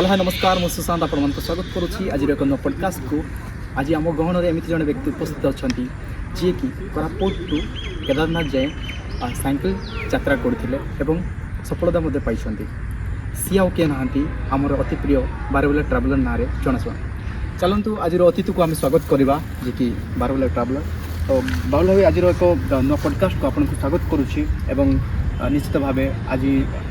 Hello hi नमस्कार मु सुशांत आपण मन स्वागत करुच्ची आज एक नव पॉडकास्ट को। आज आम गहन एमती जन व्यक्ति उपस्थित अच्छा जी कि कोरापुट टू केदारनाथ जाए साइकिल यात्रा करते सफलता पाई सी आउ किए नहांती आमर अति प्रिय बारबुला ट्राभेलर ना जनाशुआ। चलतु आज अतिथि को आम स्वागत करवा जी कि बारबुला ट्राभेलर। तो बाबुल भाई आज एक नव पॉडकास्ट को आपन को स्वागत करुच्ची एवं निश्चित भाव आज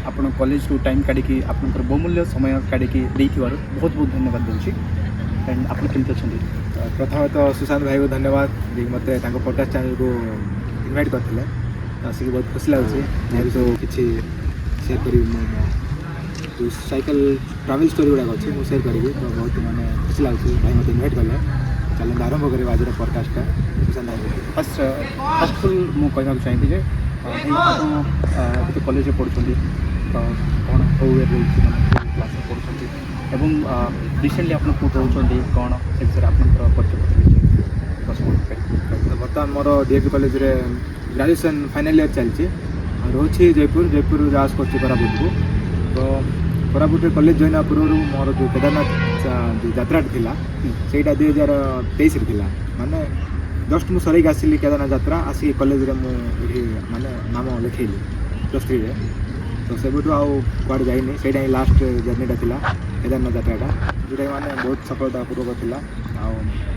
आप कॉलेज टू टाइम काढ़ी आप बहुमूल्य समय काढ़ी बहुत बहुत धन्यवाद दूसरी। एंड आप केमती अच्छा? प्रथम तो सुशांत भाई को धन्यवाद जी मते पॉडकास्ट चैनल को इनवाइट करते आसिक बहुत खुशी लगे सब किसी सेयार करी जो साइकिल ट्रावेल स्टोरी गुड़ाक अच्छे मुझे सेयार करी तो बहुत माने खुशी लगे भाई मत इनवाइट कले। चलो आरंभ कर आज पॉडकास्ट सुशांत भाई फर्स्ट फुल मुझे चाहिए तो कॉलेज पढ़ुं तो कौन कौ क्लास पढ़ुं रिसेंटली आप रोचे कौन से विषय आप बर्तमान मोर डीएपी कॉलेज रे ग्रेजुएशन फाइनल ईयर चलती रोचे जयपुर रास कर कोरापुट को। तो कोरापुट कॉलेज जॉइन पूर्व मोर जो केदारनाथ जो यात्रा था ସେଇଟା 2023 रे माने जस्ट मुझे सरक आसली केदारनाथ यात्रा आसिक कॉलेज रे मुझे माने नाम लिखेली +3 रे। तो से आड़ जाइनी से लास्ट जर्नीटा था केदारनाथ यात्राटा जोटा माने बहुत सफलतापूर्वक था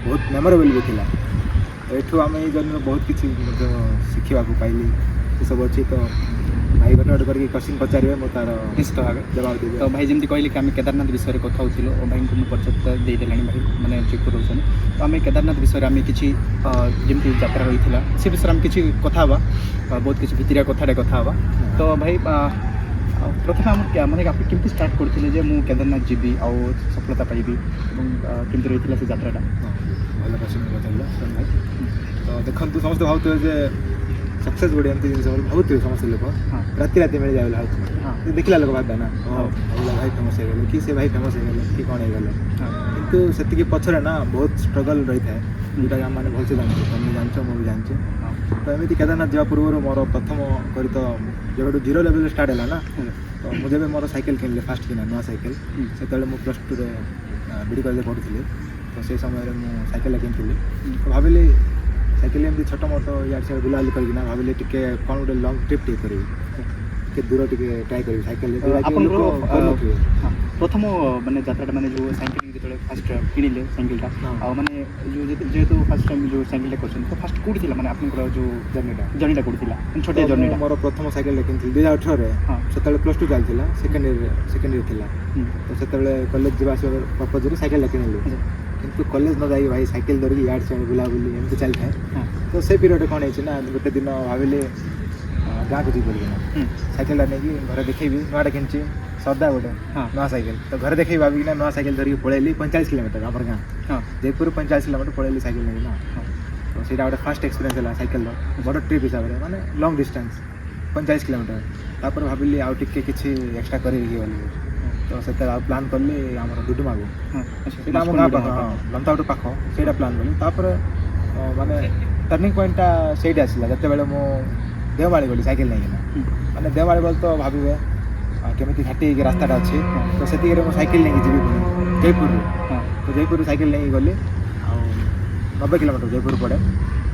बहुत मेमोरेबल भी था। तो ये आम ये जर्नी बहुत किसी शिखा पाइली से सब अच्छी। तो भाई गोटे गोटे करके क्वेश्चन पचारे मुझे तार निश्चित भाव जवाब देवी। तो भाई जमी कहली कि आम केदारनाथ विषय कथा होती भाई को मुझे परिचय देदेला भाई मैंने जयपुर रोचे। तो आम केदारनाथ विषय आम कि जमी यात्रा होता से विषय आम कि कथा बहुत किसी भितरिया कथाटे कथा हाँ। तो भाई प्रथम आम मैंने आप केमती स्टार्ट करते मुझे केदारनाथ जी आउ सफलता पाइबी केमती रही से यात्राटा? भल क्वेश्चन पचार भाई। तो देखते समस्त भावुए सक्सेस गोटे एमती जिन भावुए समस्त लोक राति राति मिल जाए हाँ देखला लोक भाबा ना भाई फेमस हो गले कि से भाई फेमस हो गले कि कौन हो गले किंतु से पछरे ना बहुत स्ट्रगल रही है जोटा आम मैंने भलसे जानते तुम जानच मुझे जानचे। तो एमती केदारनाथ जावा पूर्व मोर प्रथम कर तो जब 0 लेवल स्टार्ट है ना तो मुझे मोर साइकिल किनले फास्ट किना नुआ साइकिल से मुझे +2 रे बीडी कॉलेज पढ़ुली। तो से समय मुझे साइकिल किनी तो भाविली साइकिल एमती छोट मोट यार से बुलाबुली करना भाविली टे कौन गोटे लंग ट्रिप टे करी दूर टे ट्राए करी साइकिल प्रथम माने यात्रा मैंने जो साइकिल जो फास्ट किणिले साइकिलटा माने जेहेतु फास्ट टाइम जो साइकिल कर तो फास्ट कौटी थी मैंने आप जो जर्नीटा कौटी छोटे जर्नी मोर प्रथम साइकिल किनी 2018 से +2 चलता सेकेंड ईयर था। तो से कॉलेज जावास पर्पज साइकिल किणिली किंतु कॉलेज न जाए भाई साइकिल धरिकी यार से बुलाबुली एमती चलता है। तो से पीरियड कौन है ना गोटे दिन भाविली गाँव को जी बोलिए साइकिलटा नहीं घर देखेबी नुआटा किनी श्रद्धा गोटे नुआ साइकिल। तो घर देखे भाविक ना नुआ साइकिल धरिकी पलैली 45 किलोमीटर आम गाँ जयपुर 45 किलोमीटर पलैली साइकिल नहीं ना। तो सहीटा गोटे फास्ट एक्सपीरियंस है साइकिल बड़ ट्रिप हिसाब से माने लॉन्ग डिस्टेंस 45 किलोमीटर तापर भाविली आउ टिके किछि एक्स्ट्रा करी बोली। तो से प्लान कली आम डुडुमा को आम गाँ पाख लंताउट पाख से प्लान कली। तापर माने टर्निंग पॉइंटा से आसला जिते बड़े मु देवमाली गली साइकिल नहीं मैंने देवमाली गल तो भावे केमी घाटी रास्ताटा अच्छे तो से साइकिल नहीं जी जयपुर। तो जयपुर साइकिल नहीं गली 90 किलोमीटर जयपुर पड़े।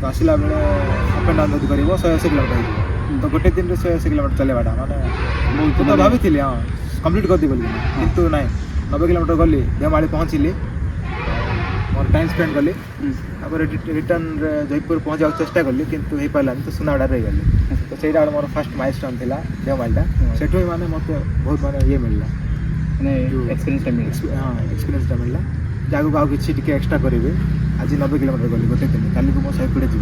तो आसला बेले अप एंड डाउन जब कर 180 किलोमीटर तो गोटे दिन 180 किलोमीटर चलेवाटा माने तो भाभी हाँ कम्प्लीट कर दी बोली किंतु ना 90 किलोमीटर गली देवमाली पहुँचली मोर टाइम स्पेंड कली रिटर्न जयपुर पहुँचा चेष्टा कली किंतु हो पारानी तो सुनावाड़ा रही गली। तो सहीटा मोर फास्ट माइलस्टोन था देवमालीटा से माने मत बहुत माने ये मिलला एक्सपीरियंसटा मिलला जगह आउ कि एक्स्ट्रा करी आज 90 किलोमीटर गली गोटे दिन काली को 120 जी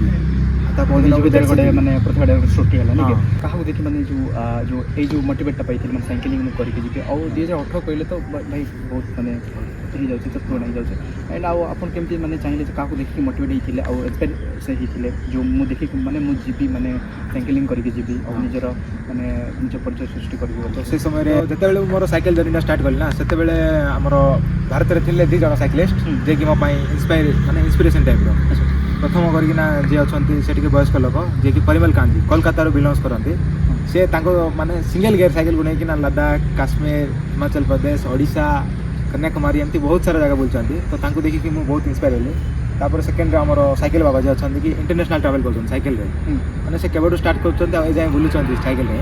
गोटे मैंने प्रथम स्टोरी है क्या देखिए मैंने जो जो मोटिवेटा पाई मैं साइकिलिंग करके जी और 2018 कहले तो भाई बहुत मैंने हो जाए तो पूर्ण हो जाए। एंड आपमती मैंने चाहिए क्या देखिए मोटिवेट होते और एक्सपीरियंस होते जो मुझे देखिए मैंने मुझे जी मैंने साइकिलिंग करके जी और निजर मैंने निज परिचय सृष्टि कर। तो से समय जो मोर साइकिल जर्नीटा स्टार्ट कली ना से आमर भारत में थे 2 जन साइकिलिस्ट जे कि मो इन्स्पायर माने इंस्पिरेशन टाइप प्रथम करना जी अच्छा से वयस्क लोक जे कि परिमल कांजी कोलकाता बिलंग्स करते से माने सिंगल गियर साइकिल को लेकिन लद्दाख काश्मीर हिमाचल प्रदेश ओडिशा कन्याकुमारी एमती बहुत सारा जगह बुलचंती तो तांको देखिकी मु बहुत इंस्पायर हेली तापर सेकेंड रे हमर साइकिल बाबा जे अछंती कि इंटरनेशनल ट्रैवल करछन साइकिल रे माने से केबडू स्टार्ट करछन ए जाय बुलुचंती साइकिल रे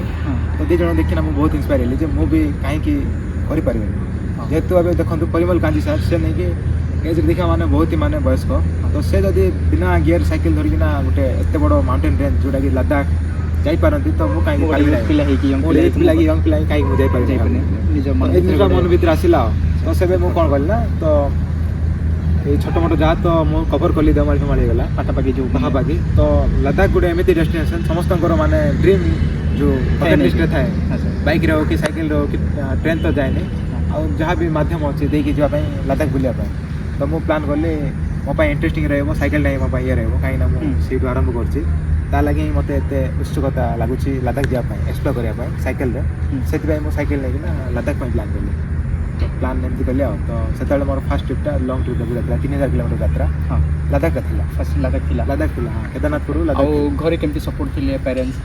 तो दी जण देखिना मु बहुत इंस्पायर हेली जे मु भी काहे कि करि परिबे जेतु अबे देखंतु परिमल गांधी सर से नै कि एज देखा माने बहुत ही माने वयस्क तो से जदि बिना गियर साइकिल धरिकिना गोटे एते बड़ माउंटेन रेंज जोटा कि लद्दाख जाई पारंती तो मु काहे पारिबे पिला हे कि यंग पिला काहे मु जाई पारिबे निज मन भीतर आसिला तो सेबे मु कोन करला तो ये छोट मोट जहाँ तो मु कवर कली देमाली फेमाली गला पाटापाखी जो पाखापाखी तो लद्दाख गोटे एमती डेस्टिनेशन समस्त माने ड्रीम जो बकेट लिस्ट रे थाए बाइक रे हो कि साइकिल रे हो कि ट्रेन तो जाए नहीं और जहाँ भी माध्यम अच्छे देखिए जावाई लद्दाख बुलिया तो मु प्लान कली मो इंटरेस्टिंग रही साइकिल नहीं मो ये रही कहीं मुझे आरंभ कर लगी मत एत उत्सुकता लगुच लद्दाख जावाई एक्सप्लोर करने साइकिल से मुझे साइकिल नहीं लद्दाख प्लान कली तो प्लान एमती कली तो से मोर फास्ट ट्रिपटा लंग ट्रिप जाता 3000 किलोमीटर यात्रा लद्दाख था फर्स्ट लद्दाख थी हाँ केदारनाथ लद्दाख घरे केमती सपोर्ट थे पेरेंट्स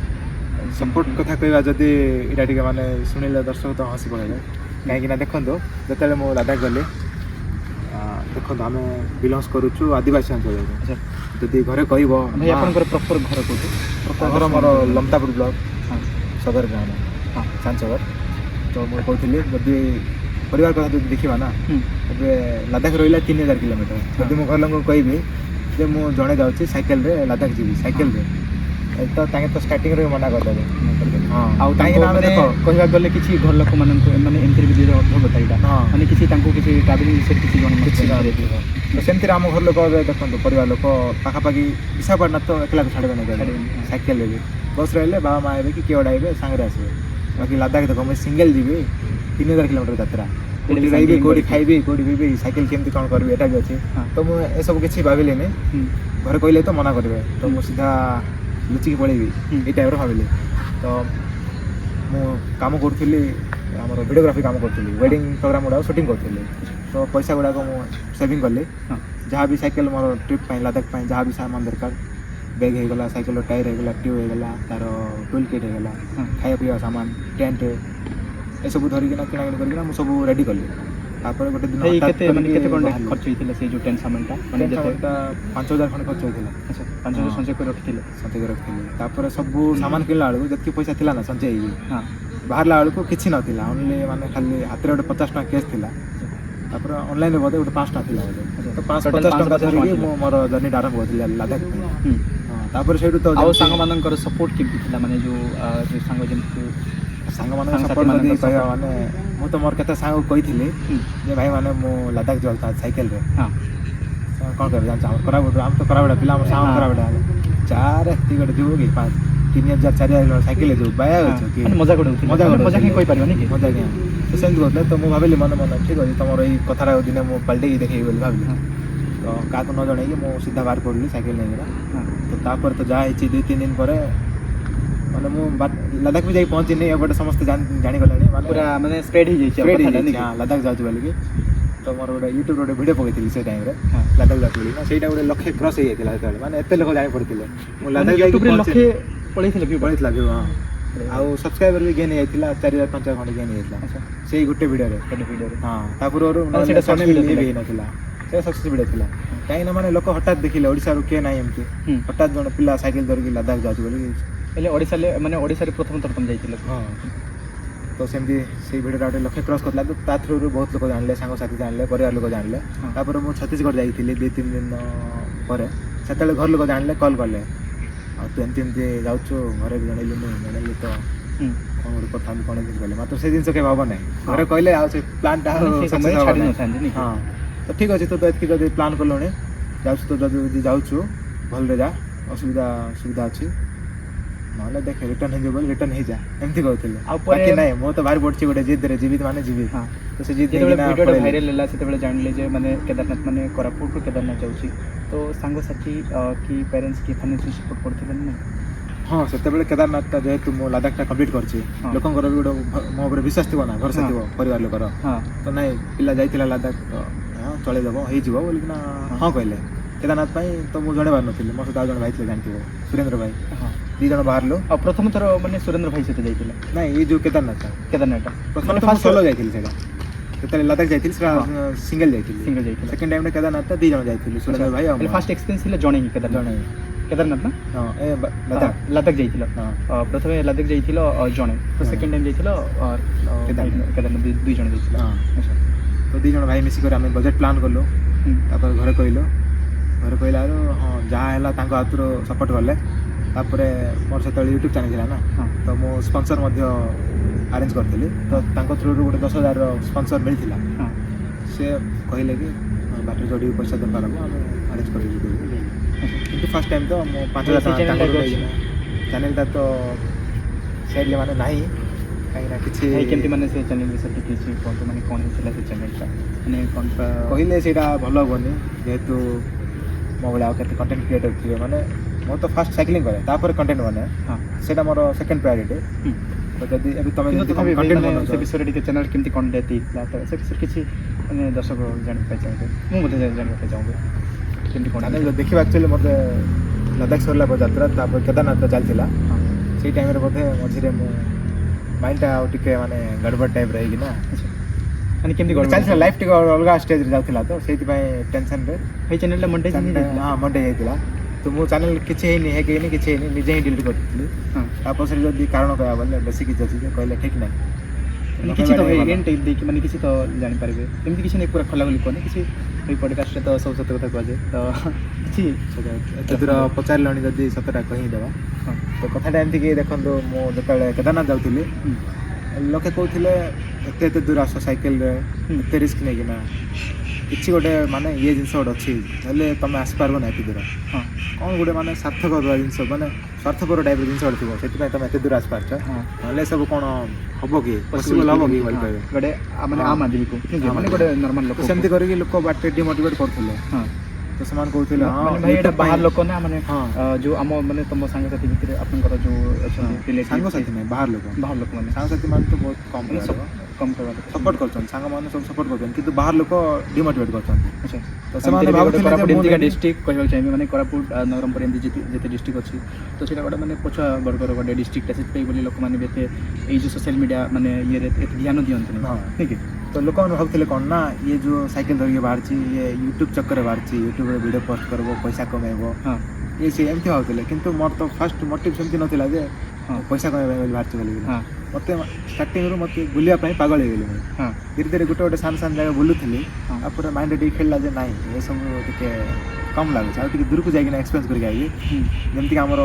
सपोर्ट कथा कहवा जदि इटा टिके माने शुणिले दर्शक तो हसी पड़े कहीं देखो जो मुझे लद्दाख गली देखो आम बिलंग्स करुचु आदिवासी अंचल जदि घरे कह प्रॉपर घर को घर मोर लमतापुर ब्लॉक सदर गाँव सांसगर तो मुझे कहती जदि परिवार कथा जो देखा ना ए लद्दाख रहा 3000 किलोमीटर जब मो घर लोक कहि मुझे जड़े जाऊँगी साइकिल रे लद्दाख जी साइकिल रे तो तो स्टार्टिंग रे मना करदे हाँ देखो कहवा गले किसी घर लोक माने एमती भी भलता यहाँ माने किसी किसी ट्रावेलिंग विषय किसी तो सेमती आम घर लोक देखो परिवार लोक पाखापाखि विशाखापट्टनम तो एकला छाड़े नहीं साइकेल भी बस रही बाबा माँ आए कि किए गोटे आए सांगे आसवे बाकी लद्दाख देखो मुझे सिंगल जी 3000 किलोमीटर यात्रा कौटी रही कौटी खाइबी कौटी पीबी साइकिल केमती कौन करी एटा भी अच्छे तो मुझे सब किसी भाविली घर कहले तो मना करेंगे तो मुझे सीधा लुचिकी पड़ेबी ये टाइप भाविली तो मु काम करी आम वीडियोग्राफी काम करी वेडिंग प्रोग्राम गुड़ा शूटिंग करी तो पैसा गुड़ाक मुझे सेविंग कली जहाँ भी साइकिल मोर ट्रिप लद्दाख जहाँ भी सामान दरकार बैग होगला साइकिल टायर होगला ट्यूब होगला तार टूल किट होगला खाया पीवा सामान टेंट ये सब धरिकिना किणाकिणी करकिना मु सब रेडी कली तापर गोटे दिन खर्च होता से जो टेंट सामानटा 5000 खंड खर्च होता अच्छा 5000 संचय कर रखी तापर सब सामान किणला बेलू जितकी पैसा थिला ना संचय हाँ बाहरला बेलू किसी नाला ओनली माने खाली हाथ में गोटे 50 टଙ୍କା कैश थिला तापर ऑनलाइन रे बोधे गोटे 5 टଙ୍କା थिला बोधे तो 50 टଙ୍କା धरिकी मोर जर्नी आरंभ होतिला लद्दाख हां तापर सेठू तो आ सांग मानकर सपोर्ट केमती थिला माने जो सांग जेमती सांग मान सपोर्ट जदि कहवा माने मु तो मोर केते सांग कहिथिले जे भाई माने मु लद्दाख जाता साइकिल रे हां कोन कर जान हमर कराबड हम तो कराबड पिला हमर सांग कराबड चार टिकट जो कि 5 3000 4000 साइकिल जो बाया कि मजा मजा कहि परिबा नि मजा के तो सेंद करले तो मु भाबिली मन मन ठीक अछि तमरो ई कथारा दिने मु पलटे देखै बोली भाबिली तो का को न जणे कि मु सीधा बाहर पड़ली साइकिल नहीं तो तापर तो जा हिची 2-3 दिन पर माने मु लद्दाख भी जाई पहुंची नहीं एबटे समस्त जानि गलानी माने पूरा माने स्प्रेड ही जाई हां लद्दाख जाउछ बोली कि तो मोर गोटे यूट्यूब रे वीडियो पकैथिली से टाइम रे लद्दाख जाउछ ना सेटा गोटे लक्ष्य क्रॉस हो जाइतिला सेटा माने एते लोक जानि पड़तिले मु लद्दाख जाई यूट्यूब रे लक्ष्य पळैथिले भी हां आउ सब्सक्राइबर भी गेन आइतिला 4000-5000 खंड गेन आइतिला अच्छा सेही गुटे वीडियो रे हां तापुर सेटा शॉर्ट वीडियो भी नथिला से सक्सेस वीडियो थिला काई ना माने लोक हठात देखिले ओडिसा रो के नाही एमती हठात जण पिला साइकिल धरकी लद्दाख जाउछ बोली एले ओडिसा ले माने ओडिसा रे प्रथम तरतम जाइतिले हां तो सेमती से वीडियो गोटे लक्ष्य क्रॉस करला तो ता थ्रू बहुत लोक जानले सांग साथी जानले परिवार लोक जानले तापर मु छत्तीसगढ़ जाइथिले 2-3 दिन पर सेतले घर लोक जानले कॉल करले आ तू एमती जाउछु घरे जणैली नहीं तो कौन गोटे कथा कौन कहले मात्र से जिनस के भाव नहीं घरे कहले आ से प्लान टा छाड़ी न थांदी हां तो ठीक अछि तो एतकी जदि प्लान करलोने जाउछु तो जदि जाउछु भल रे जा सुविधा अछि माने देख रिटर्न हे बोल रिटर्न हे जा एमती कहथिले बाकी नहीं मो तो बाहर पड़छि गोटे जिद रे जीवित माने जीवी हां तो से जिद वीडियो वायरल लेला सेते बेले जानले जे माने केदारनाथ माने कोरापुट को केदारनाथ जाउछि तो सांग साथी की पेरेंट्स की फाइनेंशियल सपोर्ट करथिले नै हाँ से बेले केदारनाथ टा जेहेतु मो लद्दाख टा कंप्लीट करछि लोकंकर भी गोटे मो ऊपर विश्वास थिबो ना भरोसा थिबो परिवार लोकर तो नहीं पिला जाइतिला लद्दाख हां चले देबो हे जिवो बोली ना हां कहले केदारनाथ पाई तो मु जणे बार नथिले मो सदा जण भाई थिले जानथिबो सुरेंद्र भाई हां दी जण बाहर लो आ प्रथम थर माने सुरेंद्र भाई सते जाइतिले नहीं ये जो केदारनाथ टा प्रथम तो सोलो जाइतिले सेटा ଯେତେବେଳେ ଲଦାଖ ଯାଇଥିଲି ସେଟା ସିଙ୍ଗଲ ଯାଇଥିଲି ସିଙ୍ଗଲ ଯାଇଥିଲା ସେକେଣ୍ଡ ଟାଇମରେ କେଦାରନାଥ 2 ଜଣ ଯାଇଥିଲୁ ସୁରେନ୍ଦ୍ର ଭାଇ ଆଉ ହେଲେ ଫାର୍ଷ୍ଟ ଏକ୍ସପିରିଏନ୍ସ ଥିଲା ଜଣେ ହିଁ କେଦାରନାଥ ଜଣେ କେଦାରନାଥ ନା ହଁ ଏ ଲଦାଖ ଲଦାଖ ଯାଇଥିଲ ହଁ ପ୍ରଥମେ ଲଦାଖ ଯାଇଥିଲ ଜଣେ ତ ସେକେଣ୍ଡ ଟାଇମ୍ ଯାଇଥିଲ କେଦାରନାଥ 2 ଜଣ ଯାଇଥିଲ ହଁ ଆଚ୍ଛା ତ 2 ଜଣ ଭାଇ ମିଶିକରି ଆମେ ବଜେଟ୍ ପ୍ଲାନ୍ କଲୁ ତାପରେ ଘରେ କହିଲାରୁ ହଁ ଯାହା ହେଲା ତାଙ୍କ ହାତରୁ ସପୋର୍ଟ କଲେ ତାପରେ ମୋର ସେତେବେଳେ ୟୁଟ୍ୟୁବ୍ ଚ୍ୟାନେଲ୍ ଥିଲା ନା ହଁ ତ ମୁଁ ସ୍ପନ୍ସର ମଧ୍ୟ ଆରେଞ୍ଜ କରିଥିଲି ତ ତାଙ୍କ ଥ୍ରୁରୁ ଗୋଟେ 10,000ର ସ୍ପନ୍ସର ମିଳିଥିଲା ହଁ ସେ କହିଲେ କି ବାଟରେ ଯୋଉଠି ପଇସା ଦରକାର ହେବ ଆମେ ଆରେଞ୍ଜ କରିବୁ କିନ୍ତୁ ଫାର୍ଷ୍ଟ ଟାଇମ୍ ତ ମୁଁ 5,000 ଟଙ୍କା ତାଙ୍କଠୁ ନେଇକିନା ଚ୍ୟାନେଲ୍ଟା ତ ସେୟାର ମାନେ ନାହିଁ କାହିଁକିନା କିଛି ଭାଇ କେମିତି ମାନେ ସେ ଚ୍ୟାନେଲ୍ ବିଷୟରେ ଟିକେ କିଛି କୁହନ୍ତୁ ମାନେ କ'ଣ ହେଇଥିଲା ସେ ଚ୍ୟାନେଲ୍ଟା ମାନେ କ'ଣ କହିଲେ ସେଇଟା ଭଲ ହେବନି ଯେହେତୁ ମୋ ଭଳିଆ ଆଉ କେତେ କଣ୍ଟେଣ୍ଟ କ୍ରିଏଟର୍ ଥିବେ ମାନେ ମୁଁ ତ ଫାର୍ଷ୍ଟ ସାଇକ୍ଲିଂ କରେ ତାପରେ କଣ୍ଟେଣ୍ଟ ବନାଏ ହଁ ସେଇଟା ମୋର ସେକେଣ୍ଡ ପ୍ରାୟୋରିଟି ତ ଯଦି ଏବେ ତମେ କିନ୍ତୁ ଯଦି ତଥାପି କଣ୍ଟେଣ୍ଟ ମାନେ ବନାଉଛ ସେ ବିଷୟରେ ଟିକେ ଚ୍ୟାନେଲ୍ କେମିତି କ'ଣ ଡେଥ୍ ହେଇଥିଲା ତ ସେ ବିଷୟରେ କିଛି ମାନେ ଦର୍ଶକ ଜାଣିବା ପାଇଁ ଚାହୁଁବେ ମୁଁ ମଧ୍ୟ ଜାଣିବା ପାଇଁ ଚାହୁଁବି କେମିତି କ'ଣ ଚ୍ୟାନେଲ୍ ଦେଖିବା ଆକ୍ଚୁଆଲି ମୋତେ ଲଦାଖ ସରିଲା ପରେ ଯାତ୍ରା ତାପରେ କେଦାରନାଥ ଚାଲିଥିଲା ହଁ ସେଇ ଟାଇମ୍ରେ ବୋଧେ ମଝିରେ ମୁଁ ମାଇଣ୍ଡଟା ଆଉ ଟିକେ ମାନେ ଗଡ଼ବଡ଼ ଟାଇପ୍ର ହେଇକିନା ମାନେ କେମିତି କ'ଣ ଚାଲିଥିଲା ଲାଇଫ୍ ଟିକେ ଅଲଗା ଷ୍ଟେଜ୍ରେ ଯାଉଥିଲା ତ ସେଇଥିପାଇଁ ଟେନସନ୍ରେ ଏଇ ଚ୍ୟାନେଲ୍ଟା ମଣ୍ଟାଇଜ୍ ହେଇଯାଇଥିଲା ହଁ ମଣ୍ଡେ ହେଇଥିଲା ତ ମୋ ଚ୍ୟାନେଲ୍ କିଛି ହେଇନି କିଛି ହେଇନି ନିଜେ ହିଁ ଡିଲିଟ୍ କରିଥିଲି ହଁ ତାପରେ ସେ ଯଦି କାରଣ କହିବା ବୋଲେ ବେଶୀ କିଛି ଅଛି ଯେ କହିଲେ ଠିକ୍ ନାହିଁ ମାନେ କିଛି ତ ଏଣ୍ଡ ଦେଇକି ମାନେ କିଛି ତ ଜାଣିପାରିବେ ଏମିତି କିଛି ନାହିଁ ପୁରା ଖୋଲାଖୋଲି କୁହନି କିଛି ଏଇ ପଡ଼କାଷ୍ଟରେ ତ ସବୁ ସତ କଥା କୁହାଯାଏ ତ କିଛି ଏତେ ଦୂର ପଚାରିଲଣି ଯଦି ସତଟା କହିଦେବା ହଁ ତ କଥାଟା ଏମିତି କି ଦେଖନ୍ତୁ ମୁଁ ଯେତେବେଳେ କେଦାରନାଥ ଯାଉଥିଲି ଲୋକେ କହୁଥିଲେ ଏତେ ଦୂର ଆସ ସାଇକେଲରେ ଏତେ ରିସ୍କ ନେଇକିନା କିଛି ଗୋଟେ ମାନେ ଇଏ ଜିନିଷ ଗୋଟେ ଅଛି ହେଲେ ତୁମେ ଆସିପାରିବ ନା ଏତେ ଦୂର ହଁ କ'ଣ ଗୋଟେ ମାନେ ସାର୍ଥକ ଜିନିଷ ମାନେ ସ୍ୱାର୍ଥପର ଟାଇପ୍ର ଜିନିଷ ଗୋଟେ ଥିବ ସେଥିପାଇଁ ତୁମେ ଏତେ ଦୂର ଆସିପାରୁଛ ହଁ ନହେଲେ ସବୁ କ'ଣ ହବ କି ପସିବଲ୍ ହବ କି ବୋଲି କହିବେ ଗୋଟେ ମାନେ ଆମ ଆଦମିକୁ ମାନେ ଗୋଟେ ନର୍ମାଲ ଲୋକ ସେମିତି କରିକି ଲୋକ ବାଟରେ ଡିମୋଟିଭେଟ୍ କରୁଥିଲେ ହଁ ତ ସେମାନେ କହୁଥିଲେ ହଁ ମାନେ ଭାଇ ଏଇଟା ବାହାର ଲୋକ ନା ମାନେ ହଁ ଯୋଉ ଆମ ମାନେ ତମ ସାଙ୍ଗସାଥି ଭିତରେ ଆପଣଙ୍କର ଯୋଉ ଅଛନ୍ତି ସାଙ୍ଗସାଥି ନାହିଁ ବାହାର ଲୋକମାନେ ସାଙ୍ଗସାଥି ମାନେ ତ ବହୁତ କମ୍ କମ୍ କରିବା ସପୋର୍ଟ କରୁଛନ୍ତି ସାଙ୍ଗମାନେ ସବୁ ସପୋର୍ଟ କରୁଛନ୍ତି କିନ୍ତୁ ବାହାର ଲୋକ ଡିମୋଟିଭେଟ୍ କରୁଛନ୍ତି ଆଚ୍ଛା ତ ସେମାନେ ଭାବୁଥିଲେ ଯେ କୋରାପୁଟ ମୁଁ ଏମିତିକା ନେବି- ଡିଷ୍ଟ୍ରିକ୍ଟ କହିବାକୁ ଚାହିଁବି ମାନେ କୋରାପୁଟ ନବରଙ୍ଗପୁର ଏମିତି ଯେତେ ଡିଷ୍ଟ୍ରିକ୍ଟ ଅଛି ତ ସେଇଟା ଗୋଟେ ମାନେ ପଛୁଆ ବର୍ଗର ଗୋଟେ ଡିଷ୍ଟ୍ରିକ୍ଟଟା ସେଥିପାଇଁ ବୋଲି ଲୋକମାନେ ବି ଏତେ ଏଇ ଯେଉଁ ସୋସିଆଲ ମିଡ଼ିଆ ମାନେ ଇଏରେ ଏତେ ଧ୍ୟାନ ଦିଅନ୍ତିନି ହଁ ଠିକ୍ ତ ଲୋକମାନେ ଭାବୁଥିଲେ କ'ଣ ନା ଇଏ ଯେଉଁ ସାଇକେଲ ଧରିକି ବାହାରିଛି ଇଏ ୟୁଟ୍ୟୁବ୍ ଚକ୍କରରେ ବାହାରିଛି ୟୁଟ୍ୟୁବରେ ଭିଡ଼ିଓ ପୋଷ୍ଟ କରିବ ପଇସା କମେଇବ ହଁ ଇଏ ସେ ଏମିତି ଭାବୁଥିଲେ କିନ୍ତୁ ମୋର ତ ଫାଷ୍ଟ ମୋଟିଭ୍ ସେମିତି ନଥିଲା ଯେ ହଁ ପଇସା କମେଇବା ପାଇଁ ବୋଲି ବାହାରିଛି ବୋଲି ହଁ ମୋତେ ଷ୍ଟାର୍ଟିଂରୁ ମୋତେ ବୁଲିବା ପାଇଁ ପାଗଳ ହେଇଗଲି ମୁଁ ହଁ ଧୀରେ ଧୀରେ ଗୋଟେ ସାନ ଜାଗା ବୁଲୁଥିଲି ହଁ ତାପରେ ମାଇଣ୍ଡରେ ଟିକେ ଖେଳିଲା ଯେ ନାଇଁ ଏସବୁ ଟିକେ କମ୍ ଲାଗୁଛି ଆଉ ଟିକେ ଦୂରକୁ ଯାଇକିନା ଏକ୍ସପିରିଏନ୍ସ କରିକି ଆଇବି ଯେମିତିକି ଆମର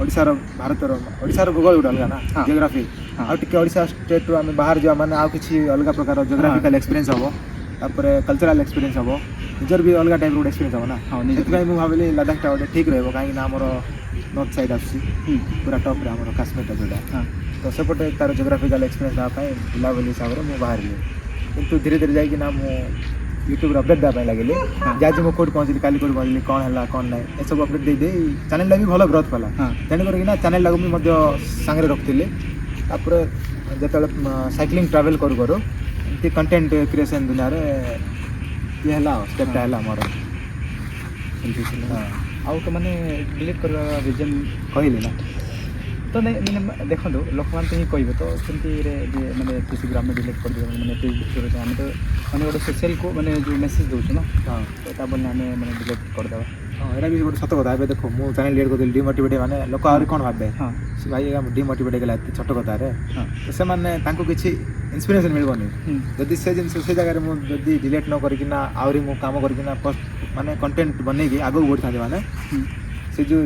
ଓଡ଼ିଶାର ଭୂଗୋଳ ଗୋଟେ ଅଲଗା ନା ହଁ ଜିଓଗ୍ରାଫି ହଁ ଆଉ ଟିକେ ଓଡ଼ିଶା ଷ୍ଟେଟ୍ରୁ ଆମେ ବାହାର ଯିବା ମାନେ ଆଉ କିଛି ଅଲଗା ପ୍ରକାର ଜିଓଗ୍ରାଫିକାଲ୍ ଏକ୍ସପିରିଏନ୍ସ ହେବ ତାପରେ କଲଚରାଲ୍ ଏକ୍ସପିରିଏନ୍ସ ହେବ ନିଜର ବି ଅଲଗା ଟାଇପ୍ର ଗୋଟେ ଏକ୍ସପିରିଏନ୍ସ ହେବ ନା ହଁ ନିଜର ସେଥିପାଇଁ ମୁଁ ଭାବିଲି ଲଦାଖଟା ଗୋଟେ ଠିକ୍ ରହିବ କାହିଁକିନା ଆମର ନର୍ଥ ସାଇଡ଼୍ ଆସୁଛି ପୁରା ଟପ୍ରେ ଆମର କାଶ୍ମୀରଟା ଯେଉଁଟା ହଁ ତ ସେପଟେ ତା'ର ଜିଓଗ୍ରାଫିକାଲ୍ ଏକ୍ସପିରିଏନ୍ସ ଦେବା ପାଇଁ ବୁଲାବୁଲି ହିସାବରେ ମୁଁ ବାହାରିଲି କିନ୍ତୁ ଧୀରେ ଧୀରେ ଯାଇକିନା ମୁଁ ୟୁଟ୍ୟୁବରେ ଅପଡ଼େଟ୍ ଦେବା ପାଇଁ ଲାଗିଲି ଯେ ଆଜି ମୁଁ କେଉଁଠି ପହଞ୍ଚିଲି କାଲି କେଉଁଠି ପହଞ୍ଚିଲି କ'ଣ ହେଲା କ'ଣ ନାହିଁ ଏସବୁ ଅପଡ଼େଟ୍ ଦେଇଦେଇ ଚ୍ୟାନେଲ୍ଟା ବି ଭଲ ଗ୍ରୋଥ୍ କଲା ହଁ ତେଣୁ କରିକିନା ଚ୍ୟାନେଲ୍ଟାକୁ ବି ମଧ୍ୟ ସାଙ୍ଗରେ ରଖିଥିଲି ତାପରେ ଯେତେବେଳେ ସାଇକ୍ଲିଂ ଟ୍ରାଭେଲ୍ କରୁ ଏମିତି କଣ୍ଟେଣ୍ଟ କ୍ରିଏସନ୍ ଦୁନିଆରେ ଇଏ ହେଲା ଆଉ ଷ୍ଟେପ୍ଟା ହେଲା ମୋର ଏମିତି ଥିଲା ହଁ ଆଉ ତ ମାନେ ଡିଲିଟ୍ କରିବା ରିଜନ୍ କହିଲି ନା ତ ନାଇଁ ମାନେ ଦେଖନ୍ତୁ ଲୋକମାନେ ତ ହିଁ କହିବେ ତ ସେମିତିରେ ଯେ ମାନେ ଏତେ ଶୀଘ୍ର ଆମେ ଡିଲିଟ୍ କରିଦେବା ମାନେ ଏତେ ଭିତରେ ଆମେ ତ ମାନେ ଗୋଟେ ସୋସିଆଲକୁ ମାନେ ଯେଉଁ ମେସେଜ୍ ଦେଉଛୁ ନା ହଁ ତ ତା ବୋଲି ଆମେ ମାନେ ଡିଲିଟ୍ କରିଦେବା ହଁ ଏଇଟା ବି ଗୋଟେ ସତ କଥା ଏବେ ଦେଖ ମୁଁ ଚ୍ୟାନେଲ୍ ଲିଡ୍ କରିଦେଲି ଡିମୋଟିଭେଟ୍ ମାନେ ଲୋକ ଆହୁରି କ'ଣ ଭାବେ ହଁ ସେ ଭାଇ ଡିମୋଟିଭେଟ୍ ହେଇଗଲା ଏତେ ଛୋଟ କଥାରେ ହଁ ତ ସେମାନେ ତାଙ୍କୁ କିଛି ଇନ୍ସପିରେସନ୍ ମିଳିବନି ଯଦି ସେ ଜିନିଷ ସେ ଜାଗାରେ ମୁଁ ଯଦି ଡିଲିଟ୍ ନ କରିକିନା ଆହୁରି ମୁଁ କାମ କରିକିନା ମାନେ କଣ୍ଟେଣ୍ଟ ବନେଇକି ଆଗକୁ ବଢ଼ିଥାନ୍ତି ମାନେ ସେ ଯେଉଁ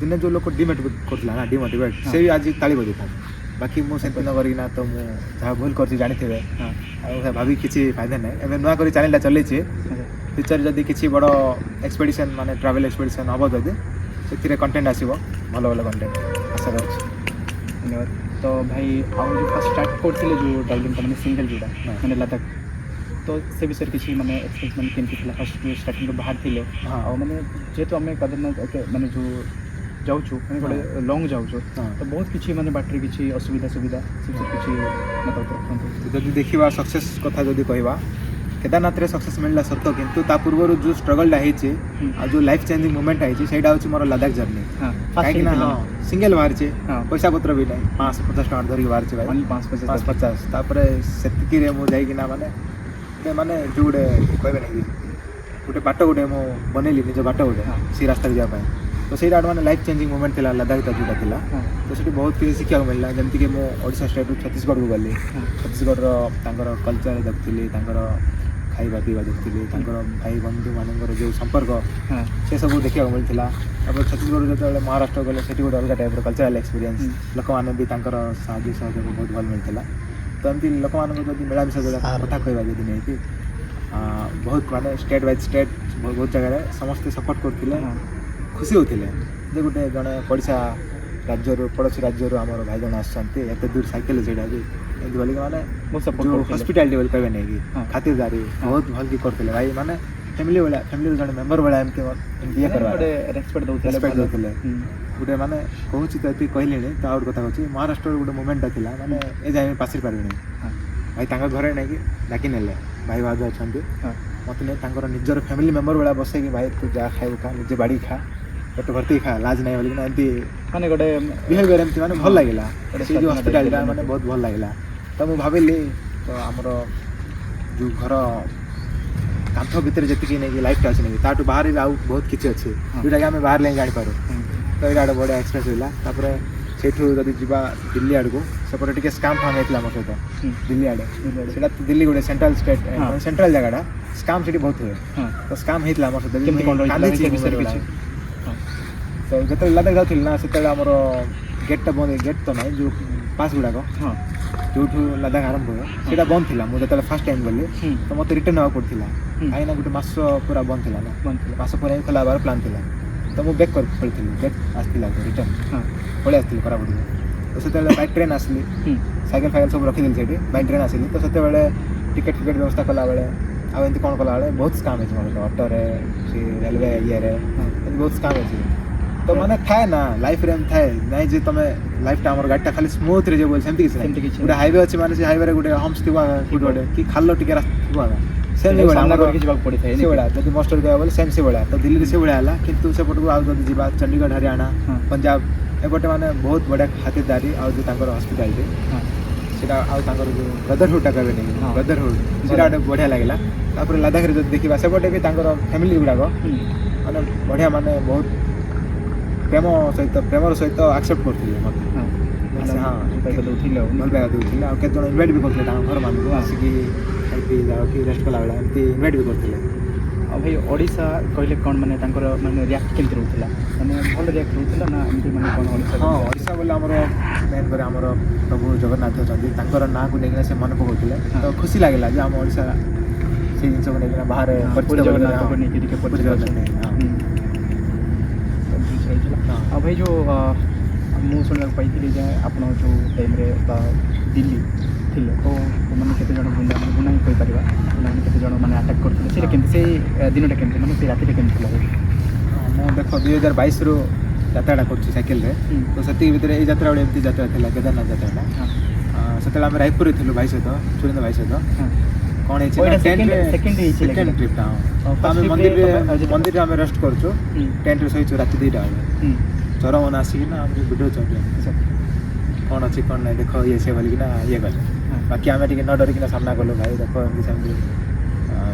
ଦିନେ ଯେଉଁ ଲୋକ ଡିମୋଟିଭେଟ୍ କରୁଥିଲା ନା ଡିମୋଟିଭେଟ୍ ସେ ବି ଆଜି ତାଳି ବଜାଇଥାନ୍ତି ବାକି ମୁଁ ସେମିତି ନ କରିକିନା ତ ମୁଁ ଯାହା ଭୁଲ କରିଛି ଜାଣିଥିବେ ଆଉ ଭାବି କିଛି ଫାଇଦା ନାହିଁ ଏବେ ନୂଆ କରି ଚ୍ୟାନେଲ୍ଟା ଚଲେଇଛି ଫ୍ୟୁଚର୍ରେ ଯଦି କିଛି ବଡ଼ ଏକ୍ସପେଡ଼ିସନ୍ ମାନେ ଟ୍ରାଭେଲ୍ ଏକ୍ସପେଡ଼ିସନ୍ ହେବ ଯଦି ସେଥିରେ କଣ୍ଟେଣ୍ଟ ଆସିବ ଭଲ ଭଲ କଣ୍ଟେଣ୍ଟ ଆଶା କରୁଛି ଧନ୍ୟବାଦ ତ ଭାଇ ଆଉ ଯେଉଁ ଫାର୍ଷ୍ଟ ଷ୍ଟାର୍ଟ କରିଥିଲେ ଯେଉଁ ଟ୍ରାଭେଲିଂଟା ମାନେ ସିଙ୍ଗଲ୍ ଯେଉଁଟା ମାନେ ଲଦାଖ ତ ସେ ବିଷୟରେ କିଛି ମାନେ ଏକ୍ସପିରିଏନ୍ସ ମାନେ କେମିତି ଥିଲା ଫାର୍ଷ୍ଟ ଷ୍ଟାର୍ଟିଂରୁ ବାହାରିଥିଲେ ଆଉ ମାନେ ଯେହେତୁ ଆମେ କେଦାରନାଥ ମାନେ ଯେଉଁ ଯାଉଛୁ ମାନେ ଗୋଟେ ଲଙ୍ଗ୍ ଯାଉଛୁ ତ ବହୁତ କିଛି ମାନେ ବାଟରେ କିଛି ଅସୁବିଧା ସୁବିଧା ସେ କିଛି ମତାମତ ରଖନ୍ତୁ ଯଦି ଦେଖିବା ସକ୍ସେସ୍ କଥା ଯଦି କହିବା କେଦାରନାଥରେ ସକ୍ସେସ୍ ମିଳିଲା ସତ କିନ୍ତୁ ତା ପୂର୍ବରୁ ଯେଉଁ ଷ୍ଟ୍ରଗଲ୍ଟା ହେଇଛି ଆଉ ଯେଉଁ ଲାଇଫ୍ ଚେଞ୍ଜିଂ ମୁଭମେଣ୍ଟ ହେଇଛି ସେଇଟା ହେଉଛି ମୋର ଲଦାଖ ଜର୍ଣ୍ଣି କାହିଁକିନା ସିଙ୍ଗଲ୍ ବାହାରିଛି ପଇସା ପତ୍ର ବି ନାହିଁ 550 ଟଙ୍କା ଧରିକି ବାହାରିଛି ଭାଇ 550 ତାପରେ ସେତିକିରେ ମୁଁ ଯାଇକିନା ମାନେ ଗୋଟେ ମାନେ ଯେଉଁ ଗୋଟେ କହିବେ ନାଇଁ ଗୋଟେ ବାଟ ଗୋଟେ ମୁଁ ବନେଇଲି ନିଜ ବାଟ ଗୋଟେ ସେ ରାସ୍ତାରେ ଯିବା ପାଇଁ ତ ସେଇଟା ଗୋଟେ ମାନେ ଲାଇଫ୍ ଚେଞ୍ଜିଂ ମୁଭମେଣ୍ଟ ଥିଲା ଲଦାଖ ଯେଉଁଟା ଥିଲା ତ ସେଠି ବହୁତ କିଛି ଶିଖିବାକୁ ମିଳିଲା ଯେମିତିକି ମୁଁ ଓଡ଼ିଶା ଷ୍ଟେଟ୍ରୁ ଛତିଶଗଡ଼କୁ ଗଲି ଛତିଶଗଡ଼ର ତାଙ୍କର କଲଚର ଦେଖୁଥିଲି ତାଙ୍କର ଖାଇବା ପିଇବା ଦେଖୁଥିଲି ତାଙ୍କର ଭାଇ ବନ୍ଧୁମାନଙ୍କର ଯେଉଁ ସମ୍ପର୍କ ସେସବୁ ଦେଖିବାକୁ ମିଳିଥିଲା ତାପରେ ଛତିଶଗଡ଼ ଯେତେବେଳେ ମହାରାଷ୍ଟ୍ର ଗଲେ ସେଠି ଗୋଟେ ଅଲଗା ଟାଇପ୍ର କଲଚରାଲ୍ ଏକ୍ସପିରିଏନ୍ସ ଲୋକମାନେ ବି ତାଙ୍କର ସାହାଯ୍ୟ ସହଯୋଗ ବହୁତ ଭଲ ମିଳିଥିଲା ତ ଏମିତି ଲୋକମାନଙ୍କୁ ଯଦି ମିଳାମିଶା କଥା କହିବା ଯଦି ନେଇକି ବହୁତ ମାନେ ଷ୍ଟେଟ୍ ବାଇ ଷ୍ଟେଟ୍ ବହୁତ ଜାଗାରେ ସମସ୍ତେ ସପୋର୍ଟ କରୁଥିଲେ ଖୁସି ହେଉଥିଲେ ଯେ ଗୋଟେ ଜଣେ ପଡ଼ିଶା ରାଜ୍ୟରୁ ପଡ଼ୋଶୀ ରାଜ୍ୟରୁ ଆମର ଭାଇ ଜଣେ ଆସିଛନ୍ତି ଏତେ ଦୂର ସାଇକେଲ ସେଇଟା ବି ଏମିତି ବୋଲିକି ମାନେ ହସ୍ପିଟାଲିଟି ବୋଲି କହିବେ ନାଇଁ କି ଖାତିରଦାରୀ ବହୁତ ଭଲ କି କରୁଥିଲେ ଭାଇ ମାନେ ଫ୍ୟାମିଲି ଭଳିଆ ଫ୍ୟାମିଲିର ଜଣେ ମେମ୍ବର ଭଳିଆ ଏମିତି ଇଏ କରିବା ରେସ୍ପେକ୍ଟ ଦେଉଥିଲେ ଗୋଟେ ମାନେ କହୁଛି ତ ଏତିକି କହିଲିଣି ତ ଆଉ ଗୋଟେ କଥା କହୁଛି ମହାରାଷ୍ଟ୍ରର ଗୋଟେ ମୁଭମେଣ୍ଟଟା ଥିଲା ମାନେ ଏ ଯାଏଁ ଆମେ ପାଶି ପାରିବିନି ଭାଇ ତାଙ୍କ ଘରେ ନେଇକି ଡାକି ନେଲେ ଭାଇ ଭାଉଜ ଅଛନ୍ତି ମୋତେ ନେଇ ତାଙ୍କର ନିଜର ଫ୍ୟାମିଲି ମେମ୍ବର ଭଳିଆ ବସେଇକି ଭାଇ ତୁ ଯାହା ଖାଇବୁ ଖା ନିଜେ ବାଡ଼ି ଖା ପେଟ ଭର୍ତ୍ତି ଖା ଲାଜ ନାହିଁ ବୋଲିକିନା ଏମିତି ମାନେ ଗୋଟେ ବିହେଭିୟର ଏମିତି ମାନେ ଭଲ ଲାଗିଲା ସେ ଯେଉଁ ହସ୍ପିଟାଲିଟା ମାନେ ବହୁତ ଭଲ ଲାଗିଲା ତ ମୁଁ ଭାବିଲି ତ ଆମର ଯେଉଁ ଘର କାନ୍ଥ ଭିତରେ ଯେତିକି ନେଇକି ଲାଇଫ୍ଟା ଅଛି ନେଇକି ତାଠୁ ବାହାରେ ବି ଆଉ ବହୁତ କିଛି ଅଛି ଯେଉଁଟାକି ଆମେ ବାହାରିଲେ ହିଁ ଜାଣିପାରୁ ତ ଏଇଟା ଗୋଟେ ବଢ଼ିଆ ଏକ୍ସପିରିଏନ୍ସ ହେଲା ତାପରେ ସେଇଠୁ ଯଦି ଯିବା ଦିଲ୍ଲୀ ଆଡ଼କୁ ସେପଟେ ଟିକେ ସ୍କାମ୍ ଫାମ୍ ହେଇଥିଲା ଆମ ସହିତ ଦିଲ୍ଲୀ ଆଡ଼େ ସେଇଟା ଦିଲ୍ଲୀ ଗୋଟେ ସେଣ୍ଟ୍ରାଲ ଷ୍ଟେଟ୍ ସେଣ୍ଟ୍ରାଲ ଜାଗାଟା ସ୍କାମ୍ ସେଠି ବହୁତ ହୁଏ ତ ସ୍କାମ୍ ହେଇଥିଲା ଆମ ସହିତ ତ ଯେତେବେଳେ ଲଦାଖ ଯାଉଥିଲି ନା ସେତେବେଳେ ଆମର ଗେଟ୍ଟା ବନ୍ଦ ଗେଟ୍ ତ ନାହିଁ ଯେଉଁ ପାସ୍ ଗୁଡ଼ାକ ଯେଉଁଠୁ ଲଦାଖ ଆରମ୍ଭ ହୁଏ ସେଇଟା ବନ୍ଦ ଥିଲା ମୁଁ ଯେତେବେଳେ ଫାର୍ଷ୍ଟ ଟାଇମ୍ ଗଲି ତ ମୋତେ ରିଟର୍ନ ହେବାକୁ ପଡ଼ିଥିଲା କାହିଁକିନା ଗୋଟେ ମାସ ପୁରା ବନ୍ଦ ଥିଲା ନା ମାସ ପରେ ହିଁ ଖୋଲା ହେବାର ପ୍ଲାନ୍ ଥିଲା ତ ମୁଁ ବ୍ୟାକ୍ କରିଥିଲି ବ୍ୟାକ୍ ଆସିଥିଲା ରିଟର୍ନ ପଳେଇ ଆସିଥିଲି କୋରାପୁଟକୁ ତ ସେତେବେଳେ ବାଇ ଟ୍ରେନ୍ ଆସିଲି ସାଇକେଲ ଫାଇକେଲ ସବୁ ରଖିଦେଲି ସେଇଠି ବାଇ ଟ୍ରେନ୍ ଆସିଲି ତ ସେତେବେଳେ ଟିକେଟ୍ ଫିକେଟ୍ ବ୍ୟବସ୍ଥା କଲାବେଳେ ଆଉ ଏମିତି କ'ଣ କଲାବେଳେ ବହୁତ ସ୍କାମ୍ ହେଇଛି ମୋର ଅଟୋରେ ସେ ରେଲୱେ ଇଏରେ ଏମିତି ବହୁତ ସ୍କାମ୍ ହେଇଛି ତ ମାନେ ଥାଏ ନା ଲାଇଫ୍ରେ ଏମିତି ଥାଏ ନାଇଁ ଯେ ତୁମେ ଲାଇଫ୍ଟା ଆମର ଗାଡ଼ିଟା ଖାଲି ସ୍ମୁଥ୍ରେ ଯିବ ବୋଲି ସେମିତି କିଛି ନାହିଁ ଗୋଟେ ହାଇୱେ ଅଛି ମାନେ ସେ ହାଇୱେରେ ଗୋଟେ ହମ୍ସ ଥିବ ଗୋଟେ କି ଖାଲ ଟିକେ ରାସ୍ତା ଥିବ ସେମିତି ଯିବାକୁ ପଡ଼ିଥାଏ ସେଇଭଳିଆ ଯଦି ମଷ୍ଟର କହିବା ବୋଲେ ସେମ୍ ସେଇଭଳିଆ ତ ଦିଲ୍ଲୀରେ ସେଇଭଳିଆ ହେଲା କିନ୍ତୁ ସେପଟକୁ ଆଉ ଯଦି ଯିବା ଚଣ୍ଡିଗଡ଼ ହରିୟାଣା ପଞ୍ଜାବ ଏପଟେ ମାନେ ବହୁତ ବଢ଼ିଆ ଖାତିରଦାରୀ ଆଉ ଯେଉଁ ତାଙ୍କର ହସ୍ପିଟାଲିଟି ସେଇଟା ଆଉ ତାଙ୍କର ଯେଉଁ ବ୍ରଦରହୁଡ଼ଟା କହିବେ ନେଇକି ବ୍ରଦରହୁଡ଼ ସେଇଟା ଗୋଟେ ବଢ଼ିଆ ଲାଗିଲା ତାପରେ ଲଦାଖରେ ଯଦି ଦେଖିବା ସେପଟେ ବି ତାଙ୍କର ଫ୍ୟାମିଲି ଗୁଡ଼ାକ ମାନେ ବଢ଼ିଆ ମାନେ ବହୁତ ପ୍ରେମର ସହିତ ଆକ୍ସେପ୍ଟ କରୁଥିଲେ ମୋତେ ଭଲ ପାଇବା ଦେଉଥିଲେ ଆଉ କେତେ ଜଣ ଇନଭାଇଟ୍ ବି କରୁଥିଲେ ତାଙ୍କ ଘରମାନଙ୍କୁ ଆସିକି ଖାଇ ପିଇ ଯାଅ କି ରେଷ୍ଟ କଲାବେଳେ ଏମିତି ଇନଭାଇଟ୍ ବି କରୁଥିଲେ ଆଉ ଭାଇ ଓଡ଼ିଶା କହିଲେ କ'ଣ ମାନେ ତାଙ୍କର ମାନେ ରିଆକ୍ଟ କେମିତି ରହୁଥିଲା ମାନେ ଭଲ ରିଆକ୍ଟ ରହୁଥିଲା ନା ଏମିତି ମାନେ କ'ଣ ଓଡ଼ିଶା ଓଡ଼ିଶା ବୋଲେ ଆମର ମେନ୍ କରି ଆମର ପ୍ରଭୁ ଜଗନ୍ନାଥ ଅଛନ୍ତି ତାଙ୍କର ନାଁକୁ ନେଇକିନା ସେ ମନେ ପକାଉଥିଲେ ତ ଖୁସି ଲାଗିଲା ଯେ ଆମ ଓଡ଼ିଶା ସେଇ ଜିନିଷକୁ ନେଇକିନା ବାହାରେ ଜଗନ୍ନାଥକୁ ନେଇକି ଟିକେ ଆଉ ଭାଇ ଯେଉଁ ମୁଁ ଶୁଣିବାକୁ ପାଇଥିଲି ଯେ ଆପଣ ଯେଉଁ ଟାଇମ୍ରେ ବା ଦିଲ୍ଲୀ ଥିଲେ ତ ମାନେ କେତେ ଜଣ ଗୁଣ୍ଡା ହିଁ କହିପାରିବା ମାନେ କେତେ ଜଣ ମାନେ ଆଟାକ୍ କରୁଥିଲେ ସେଇଟା କେମିତି ସେଇ ଦିନଟା କେମିତି ମାନେ ସେଇ ରାତିଟା କେମିତି ଥିଲା ମୁଁ ଦେଖ 2022ରୁ ଯାତ୍ରାଟା କରୁଛି ସାଇକେଲରେ ତ ସେତିକି ଭିତରେ ଏଇ ଯାତ୍ରା ଗୋଟେ ଏମିତି ଯାତ୍ରା ଥିଲା କେଦାରନାଥ ଯାତ୍ରାଟା ସେତେବେଳେ ଆମେ ରାୟପୁରରେ ଥିଲୁ ଭାଇ ସହିତ ସୁରେନ୍ଦ୍ର ଭାଇ ସହିତ କ'ଣ ହେଇଛି ସେକେଣ୍ଡ ଟ୍ରିପ୍ଟା ଆମେ ମନ୍ଦିରରେ ଆମେ ରେଷ୍ଟ କରୁଛୁ ଟେଣ୍ଟରେ ଶୋଇଛୁ ରାତି 2ଟା ବେଳେ ଚରମନ ଆସିକିନା ଆମକୁ ବୁଝାଉଛନ୍ତି କ'ଣ ଅଛି କ'ଣ ନାହିଁ ଦେଖ ଇଏ ସେ ବୋଲିକିନା ଇଏ କଲେ ବାକି ଆମେ ଟିକେ ନ ଡରିକିନା ସାମ୍ନା କଲୁ ଭାଇ ଦେଖ ଏମିତି ସେମିତି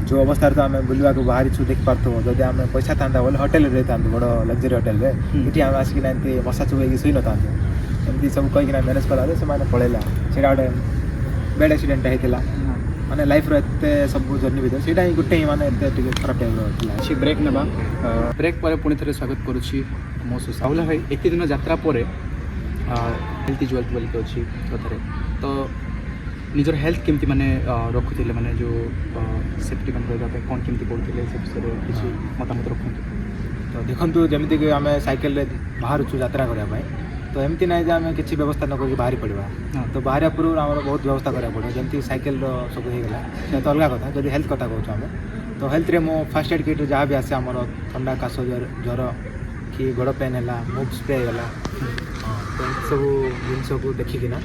ଯେଉଁ ଅବସ୍ଥାରେ ତ ଆମେ ବୁଲିବାକୁ ବାହାରିଛୁ ଦେଖିପାରୁଥିବ ଯଦି ଆମେ ପଇସା ଥାନ୍ତା ବୋଲେ ହୋଟେଲରେ ରହିଥାନ୍ତୁ ବଡ଼ ଲକ୍ଜରୀ ହୋଟେଲରେ ଏଠି ଆମେ ଆସିକିନା ଏମିତି ମଶା ଚୁବେଇକି ଶୋଇନଥାନ୍ତୁ ଏମିତି ସବୁ କହିକିନା ମ୍ୟାନେଜ୍ କଲାବେଳେ ସେମାନେ ପଳେଇଲା ସେଇଟା ଗୋଟେ ବେଡ୍ ଆକ୍ସିଡେଣ୍ଟଟା ହେଇଥିଲା ମାନେ ଲାଇଫ୍ର ଏତେ ସବୁ ଜର୍ଣ୍ଣି ଭିତରେ ସେଇଟା ହିଁ ଗୋଟେ ହିଁ ମାନେ ଏତେ ଟିକେ ଖରାପ ଟାଇପ୍ର ଥିଲା କିଛି ବ୍ରେକ୍ ନେବା ବ୍ରେକ୍ ପରେ ପୁଣି ଥରେ ସ୍ୱାଗତ କରୁଛି ମୋ ସାହୁଲା ଭାଇ ଏତେ ଦିନ ଯାତ୍ରା ପରେ ହେଲ୍ଥ ଇଜ୍ ୱେଲ୍ଥ ବୋଲିକି ଅଛି କଥାରେ ତ ନିଜର ହେଲ୍ଥ କେମିତି ମାନେ ରଖୁଥିଲେ ମାନେ ଯେଉଁ ସେଫ୍ଟି ମାନେ ରହିବା ପାଇଁ କ'ଣ କେମିତି କରୁଥିଲେ ସେ ବିଷୟରେ କିଛି ମତାମତ ରଖନ୍ତୁ ତ ଦେଖନ୍ତୁ ଯେମିତିକି ଆମେ ସାଇକେଲରେ ବାହାରୁଛୁ ଯାତ୍ରା କରିବା ପାଇଁ ତ ଏମିତି ନାହିଁ ଯେ ଆମେ କିଛି ବ୍ୟବସ୍ଥା ନ କରିକି ବାହାରି ପଡ଼ିବା ତ ବାହାରିବା ପୂର୍ବରୁ ଆମର ବହୁତ ବ୍ୟବସ୍ଥା କରିବାକୁ ପଡ଼ିବ ଯେମିତି ସାଇକେଲର ସବୁ ହେଇଗଲା ସେଇଟା ତ ଅଲଗା କଥା ଯଦି ହେଲ୍ଥ କଥା କହୁଛୁ ଆମେ ତ ହେଲ୍ଥରେ ମୁଁ ଫାର୍ଷ୍ଟ ଏଡ୍ କିଟ୍ରେ ଯାହା ବି ଆସେ ଆମର ଥଣ୍ଡା କାଶ ଜ୍ୱର କି ଗୋଡ଼ ପେନ୍ ହେଲା ମୁଭ୍ ସ୍ପ୍ରେ ହେଇଗଲା ତ ଏମିତି ସବୁ ଜିନିଷକୁ ଦେଖିକିନା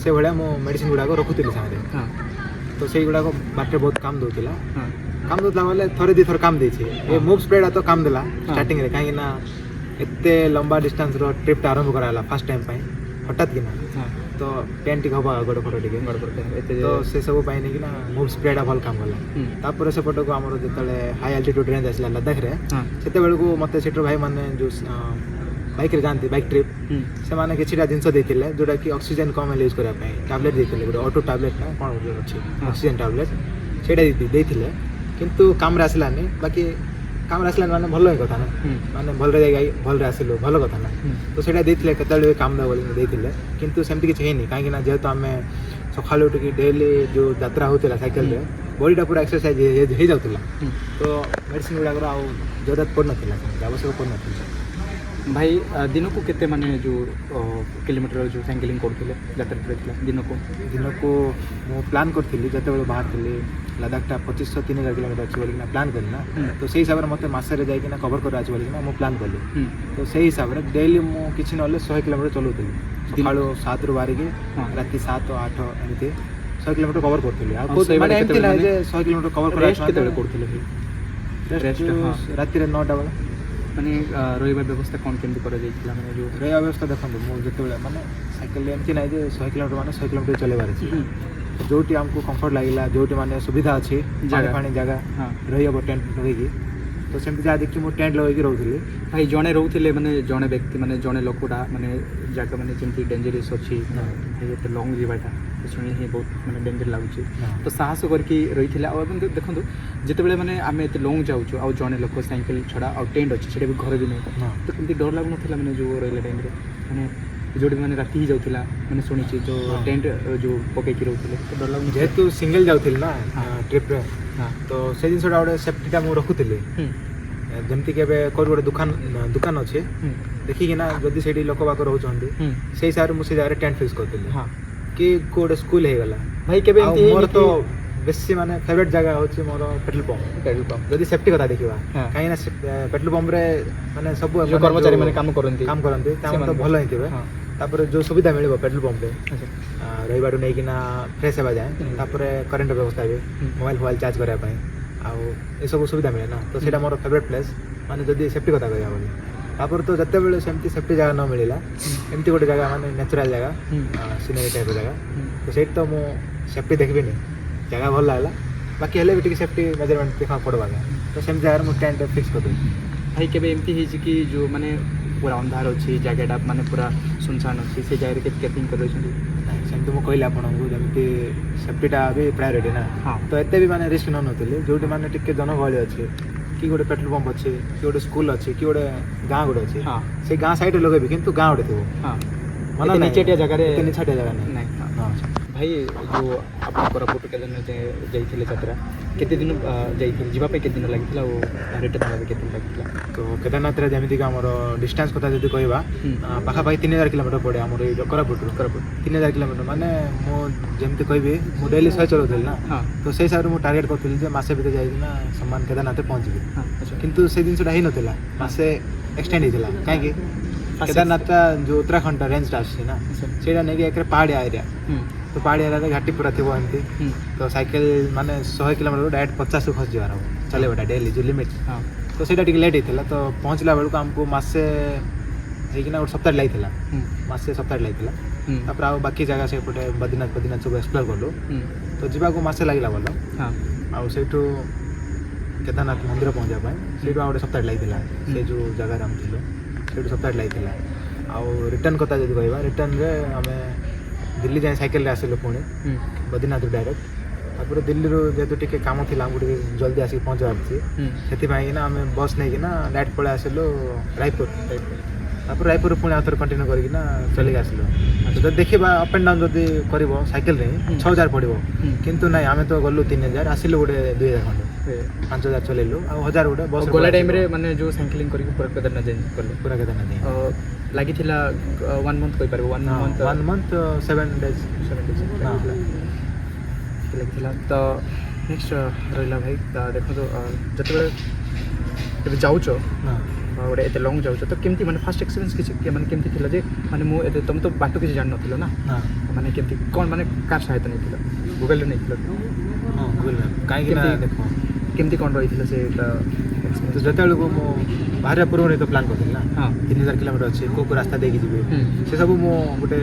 ସେଭଳିଆ ମୁଁ ମେଡ଼ିସିନ୍ ଗୁଡ଼ାକ ରଖୁଥିଲି ସାଙ୍ଗରେ ତ ସେଇଗୁଡ଼ାକ ବାଟରେ ବହୁତ କାମ ଦେଉଥିଲା ବୋଲେ ଥରେ ଦୁଇ ଥର କାମ ଦେଇଛି ଏ ମୁଭ୍ ସ୍ପ୍ରେଟା ତ କାମ ଦେଲା ଷ୍ଟାର୍ଟିଂରେ କାହିଁକିନା ଏତେ ଲମ୍ବା ଡିଷ୍ଟାନ୍ସର ଟ୍ରିପ୍ଟା ଆରମ୍ଭ କରାହେଲା ଫାର୍ଷ୍ଟ ଟାଇମ୍ ପାଇଁ ହଠାତ୍ କିନା तो पेन टिके हवा गोड़ फोड़ टिके एते तो से सब पाई नहीं कि ना मूव स्प्रेटा भल काम कला तापर से पटको हमर जेतले हाई अल्टीट्यूड रेंज आसला लद्दाख रे सेते बेलको मते सेटर भाई माने जो बाइक रे जानती बाइक ट्रिप से माने किछिटा जिंस देथिले जोटा कि ऑक्सीजन कम यूज करा पई टैबलेट देथिले गोटे ऑटो टैबलेट ना कोन अछि ऑक्सीजन टैबलेट सेटा देथिले किंतु काम रे आसलानी बाकी काम आसला माने भल ही कथा ना माने भल रे जाई भल रे आसिलो भल कथा ना तो सेटा देथिले केतले काम दे बोली देथिले किंतु सेमति किछ हेनी काहे कि ना जेतो हमें सखाले उठ के डेली जो यात्रा होतला साइकिल रे बॉडीटा पूरा एक्सरसाइज हे जाउतला तो मेडिसिन गुडा आ जरूरत पड़ नथिला आवश्यक पड़ नथिला भाई दिन को केते माने जो किलोमीटर जो साइकिलिंग करथिले यात्रा करथिले दिन को मो प्लान करथिली जते बेले बाहर थिली लद्दाखटा 2500-3000 किलोमीटर अछि बोली ना प्लान करली ना तो सेही हिसाब रे मते मासे रे जाई कि ना कवर कर अछि बोली ना मो प्लान करली तो सेही हिसाब रे डेली मो किछि नले 100 किलोमीटर चलौथिली सकाळो 7 रु बारी के राती 7-8 एमती 100 किलोमीटर कवर करथिली आ को माने एमती ना जे 100 किलोमीटर कवर कर रेस्ट केते करथिले रेस्ट राती रे 9टा बेला माने रहिबा व्यवस्था कोन केमती कर जाइथिला माने जो रहिबा व्यवस्था देखंतु मो जते बेला माने साइकिल एमती ना जे 100 किलोमीटर माने 100 किलोमीटर चलेबार अछि जोटी हमको कंफर्ट लागिला जोटी माने सुविधा अछि पानी जगह रहिबो टेंट लगे तो सेमती जा देखि मो टेंट लगे रहउथिली भाई जणे रहउथिले माने जणे व्यक्ति माने जणे लोकडा माने जाका माने जेमती डेंजरस अछि एते लॉन्ग जीवाटा सुनि ही बहुत माने डेंजर लागुछि तो साहस करके रहिथिला और देखंतु जेते बेले माने आमे एते लॉन्ग जाउछु आ जणे लोक साइकिल छडा आ टेंट अछि सेटा भी घर भी नै तो केमती डर लागु नथिला माने जो रहले टाइम रे माने जोटी माने राती ही जाउथिला माने सुनिछि जो टेंट जो पके कि रहउथिले तो डर लागु जेतु सिंगल जाउथिल ना ट्रिप रे तो से दिन सोडा ओडे सेफ्टीटा मु रखुथिले जेमती के कोइ गोटे दुकान अच्छे देखिए ना जदि से लोक बाक रोचंदी से हिसाब से मुझे जगह टेंट फिक्स करथिले कि गोटे स्कूल हे गला भाई केबे एमती मोर तो बेसी माने फेवरेट जगह होची मोर पेट्रोल पंप जदि सेफ्टी कथा देखिबा काहे ना पेट्रोल पंप रे माने सब जो कर्मचारी माने काम करंती ता तो भलो हिथिबे तापर जो सुविधा मिलबो पेट्रोल पंप रे रहिबाडू नै कि ना फ्रेश हेबा जाय तापर करंट व्यवस्था भी मोबाइल चार्ज करा पई आ ए सब सुविधा मिले ना तो सेटा मोर फेवरेट प्लेस माने जदि सेफ्टी कथा कहया बोली तापर तो जते बेले सेमती सेफ्टी जगह न मिलिला एमती गोटे जगह माने नेचुरल जगह सीनरी टाइप जगह तो सेट तो मो सेफ्टी देखबे नै जगह भल लागला बाकी हेले भी सेफ्टी मेजरमेंट देखा पड़वा तो सेम जगह मो टेंट फिक्स कर दे भाई केबे एमती हिज कि जो माने पूरा अंधार अछि जगहटा माने पूरा सुनसान अछि से जगह के कैपिंग कर रहिसथि सेमती मो कहला आपनको जेमती सेफ्टीटा भी प्रायोरिटी ना तो एते भी माने रिस्क न नथिले जोटी माने टिके जनगहଳି अछि कि गोटे पेट्रोल पंप अछि कि गोटे स्कूल अछि कि गोटे गाँ गोटे अछि से गाँ साइड लगेबी किंतु गाँ गोटे थिबो माने नीचेटिया जगह रे नीचेटिया जगह नै भाई जो आप कोरापुट के दिन जाइथिले यात्रा केते दिन जाइथिले जीवा पे केते दिन लागिथिला ओ रिटर्न होबे केते दिन लागिथिला तो केदारनाथ रे जेमिति का हमर डिस्टेंस कथा जदि कहबा पाखा पाखी 3000 किलोमीटर पड़े हमर ए कोरापुट 3000 किलोमीटर माने मो जेमिति कहबी मो डेली 100 चलौथिल ना तो से हिसाब रे मो टारगेट करथिल जे मासे भीतर जाई ना सम्मान केदारनाथ पहुंचबी किंतु से दिन सेटा हि नथिला मासे एक्सटेंड हिथिला काहे कि केदारनाथ जो उत्तराखंड रेंज आछि ना सेटा नै कि एकरे पहाड़ी एरिया तो पहाड़ी एरिया घाटी पूरा थी एमती तो साइकिल माने 100 किलोमीटर डायरेक्ट 50 खस जवार हो चले बेटा डेली जो लिमिट तो सेटा टिक लेट होता तो पहुँचला बेलू हमको मासे होना गोटे सप्ताह लगी मासे सप्ताह लगी तापर आ बाकी जगह से पटे बद्रीनाथ सब एक्सप्लोर कलु तो जावाक मासे लगला भल आउ केदारनाथ मंदिर पहुँचा से गोटे सप्ताह लगी से जो जगह आम थी सप्ताह लगी आउ रिटर्न कथा जब कह रिटर्न रे आम दिल्ली जाए साइकेल आसिलु पुणी बद्रीनाथ डायरेक्ट तापर दिल्ली जेहेतु टिके काम थी गोटे जल्दी आसिक पहुँचवार से ना आम बस नहीं ना डायरेक्ट पलि आसिलु रायपुर तापर रायपुर पुणी आउथर कंटिन्यू करना चलिक आसिलु तो देखा अप एंड डाउन जदि कर साइकेल रे 6000 पड़ो किंतु ना आम तो गलु 3000 आसिलु गोटे 2000 खंडे 5000 चलैलु आ 1000 गोटे बस गला टाइम रे माने जो साइकिलिंग करके पूरा केदारनाथ जाई करले पूरा केदारनाथ लागी थिला 1 मंथ कोइ परबो 1 मंथ 7 डेज लागी थिला तो नेक्स्ट रहला भाई देखो तो जते जाउछो गोटे एते लॉन्ग जाउछो तो केमती माने फर्स्ट एक्सपीरियंस किछि माने केमती थिला जे माने मो एते तुम तो बाटो किछि जान नथिलो ना माने केमती कोन माने कार सहायता नै थिला गूगल रे नै थिला गूगल मैप काहे कि ना देखो केमती कोन रहिथिला से ତ ଯେତେବେଳକୁ ମୁଁ ବାହାରିବା ପୂର୍ବରୁ ତ ପ୍ଲାନ୍ କରିଥିଲି ନା ହଁ 3000 କିଲୋମିଟର ଅଛି କେଉଁ କେଉଁ ରାସ୍ତା ଦେଇକି ଯିବି ସେ ସବୁ ମୁଁ ଗୋଟେ